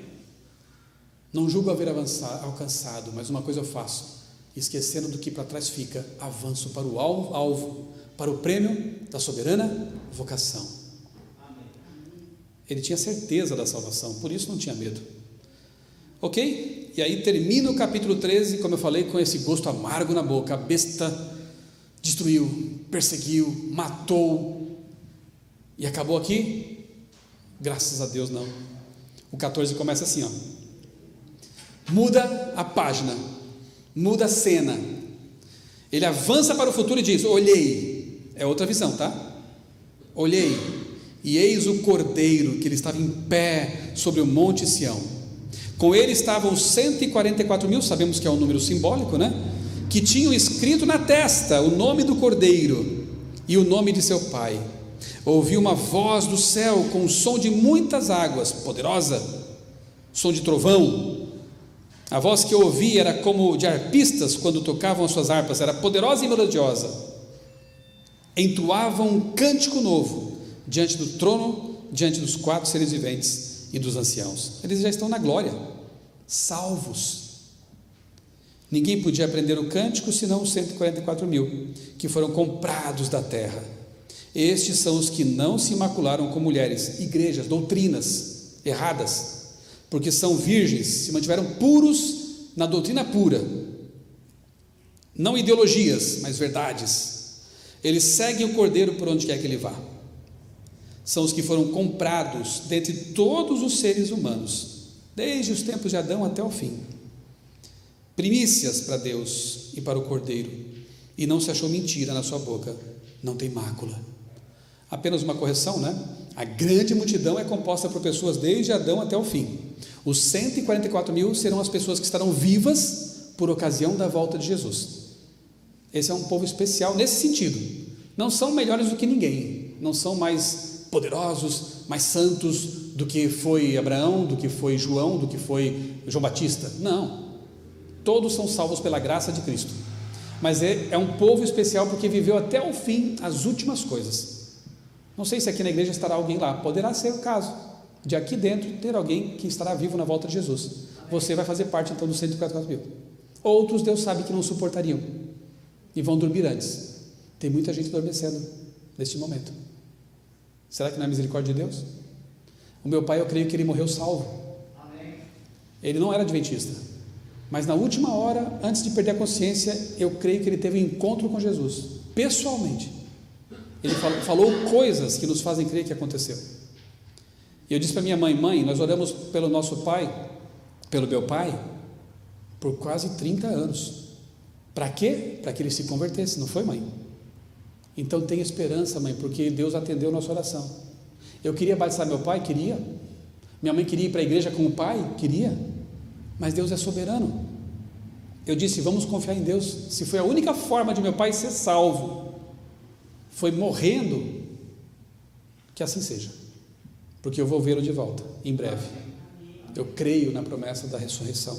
Não julgo haver alcançado, mas uma coisa eu faço, esquecendo do que para trás fica, avanço para o alvo, para o prêmio da soberana vocação. Amém. Ele tinha certeza da salvação, por isso não tinha medo. Ok? E aí termina o capítulo 13, como eu falei, com esse gosto amargo na boca. A besta destruiu, perseguiu, matou, e acabou aqui? Graças a Deus não. O 14 começa assim, muda a página, muda a cena. Ele avança para o futuro e diz: olhei, é outra visão, tá? Olhei, e eis o Cordeiro, que ele estava em pé sobre o monte Sião. Com ele estavam 144 mil, sabemos que é um número simbólico, né? Que tinham escrito na testa o nome do Cordeiro e o nome de seu pai. Ouvi uma voz do céu com o som de muitas águas, poderosa, som de trovão. A voz que eu ouvi era como de arpistas quando tocavam as suas harpas, era poderosa e melodiosa. Entoavam um cântico novo diante do trono, diante dos 4 seres viventes e dos anciãos. Eles já estão na glória, salvos. Ninguém podia aprender o cântico senão os 144.000 que foram comprados da terra. Estes são os que não se imacularam com mulheres, igrejas, doutrinas erradas, porque são virgens, se mantiveram puros na doutrina pura, não ideologias, mas verdades. Eles seguem o Cordeiro por onde quer que ele vá. São os que foram comprados dentre todos os seres humanos, desde os tempos de Adão até o fim. Primícias para Deus e para o Cordeiro, e não se achou mentira na sua boca, não tem mácula. Apenas uma correção, né? A grande multidão é composta por pessoas desde Adão até o fim. Os 144.000 serão as pessoas que estarão vivas por ocasião da volta de Jesus. Esse é um povo especial nesse sentido. Não são melhores do que ninguém, não são mais poderosos, mais santos do que foi Abraão, do que foi João, do que foi João Batista. Não, todos são salvos pela graça de Cristo, mas é um povo especial porque viveu até o fim as últimas coisas. Não sei se aqui na igreja estará alguém lá, poderá ser o caso de aqui dentro ter alguém que estará vivo na volta de Jesus. Você vai fazer parte então dos 144.000. Outros Deus sabe que não suportariam e vão dormir antes. Tem muita gente adormecendo neste momento. Será que não é misericórdia de Deus? O meu pai, eu creio que ele morreu salvo. Ele não era adventista, mas na última hora, antes de perder a consciência, eu creio que ele teve um encontro com Jesus, pessoalmente. Ele falou coisas que nos fazem crer que aconteceu. E eu disse para minha mãe: mãe, nós oramos pelo nosso pai, pelo meu pai, por quase 30 anos. Para quê? Para que ele se convertesse, não foi, mãe? Então tenha esperança, mãe, porque Deus atendeu a nossa oração. Eu queria batizar meu pai? Queria. Minha mãe queria ir para a igreja com o pai? Queria. Mas Deus é soberano. Eu disse: vamos confiar em Deus. Se foi a única forma de meu pai ser salvo, foi morrendo, que assim seja, porque eu vou vê-lo de volta em breve. Eu creio na promessa da ressurreição.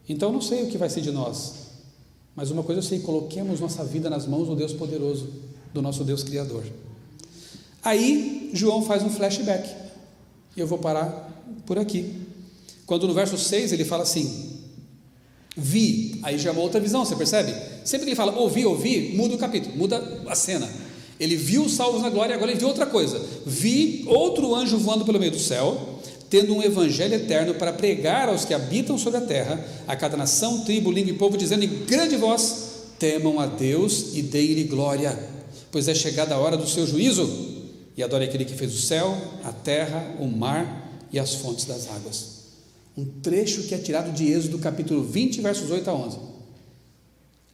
Então não sei o que vai ser de nós, mas uma coisa eu sei: coloquemos nossa vida nas mãos do Deus poderoso, do nosso Deus Criador. Aí João faz um flashback, e eu vou parar por aqui, quando no verso 6 ele fala assim: vi, aí já é uma outra visão, você percebe? Sempre que ele fala ouvi, muda o capítulo, muda a cena. Ele viu os salvos na glória, agora ele viu outra coisa. Vi outro anjo voando pelo meio do céu, tendo um evangelho eterno para pregar aos que habitam sobre a terra, a cada nação, tribo, língua e povo, dizendo em grande voz: temam a Deus e deem-lhe glória, pois é chegada a hora do seu juízo, e adore aquele que fez o céu, a terra, o mar e as fontes das águas. Um trecho que é tirado de Êxodo capítulo 20, versos 8 a 11.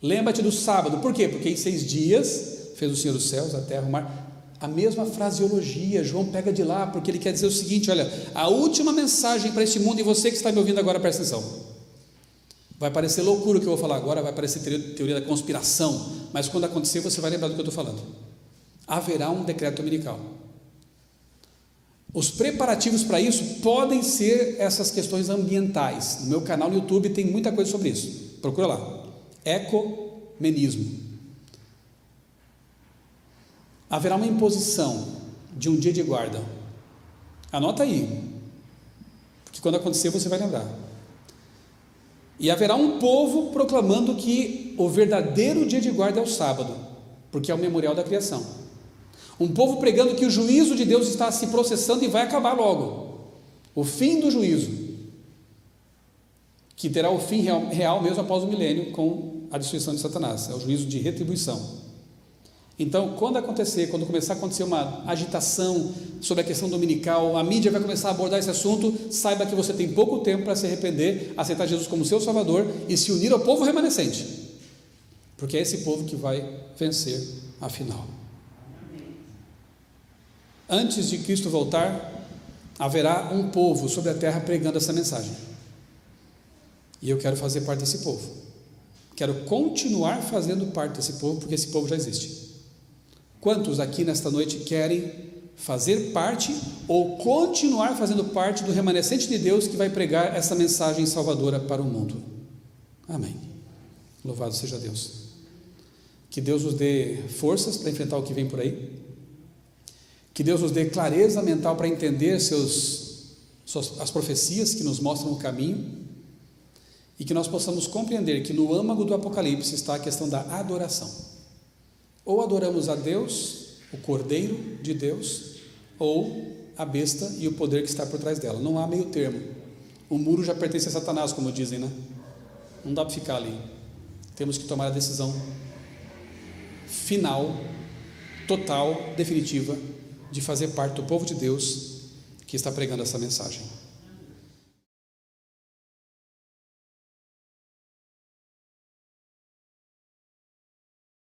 Lembra-te do sábado. Por quê? Porque em 6 dias fez o Senhor os céus, a terra, o mar. A mesma fraseologia, João pega de lá, porque ele quer dizer o seguinte: olha, a última mensagem para este mundo, e você que está me ouvindo agora, presta atenção. Vai parecer loucura o que eu vou falar agora, vai parecer teoria da conspiração, mas quando acontecer você vai lembrar do que eu estou falando. Haverá um decreto dominical. Os preparativos para isso podem ser essas questões ambientais. No meu canal no YouTube tem muita coisa sobre isso, procura lá, ecumenismo. Haverá uma imposição de um dia de guarda, anota aí, porque quando acontecer você vai lembrar. E haverá um povo proclamando que o verdadeiro dia de guarda é o sábado, porque é o memorial da criação. Um povo pregando que o juízo de Deus está se processando e vai acabar logo, o fim do juízo, que terá o fim real mesmo após o milênio, com a destruição de Satanás, é o juízo de retribuição. Então, quando começar a acontecer uma agitação sobre a questão dominical, a mídia vai começar a abordar esse assunto, saiba que você tem pouco tempo para se arrepender, aceitar Jesus como seu Salvador e se unir ao povo remanescente, porque é esse povo que vai vencer afinal. Antes de Cristo voltar, haverá um povo sobre a terra pregando essa mensagem, e eu quero fazer parte desse povo, quero continuar fazendo parte desse povo, porque esse povo já existe. Quantos aqui nesta noite querem fazer parte ou continuar fazendo parte do remanescente de Deus que vai pregar essa mensagem salvadora para o mundo. Amém. Louvado seja Deus. Que Deus nos dê forças para enfrentar o que vem por aí. Que Deus nos dê clareza mental para entender as profecias que nos mostram o caminho. E que nós possamos compreender que no âmago do Apocalipse está a questão da adoração. Ou adoramos a Deus, o Cordeiro de Deus, ou a besta e o poder que está por trás dela. Não há meio termo. O muro já pertence a Satanás, como dizem, né? Não dá para ficar ali. Temos que tomar a decisão final, total, definitiva, de fazer parte do povo de Deus que está pregando essa mensagem.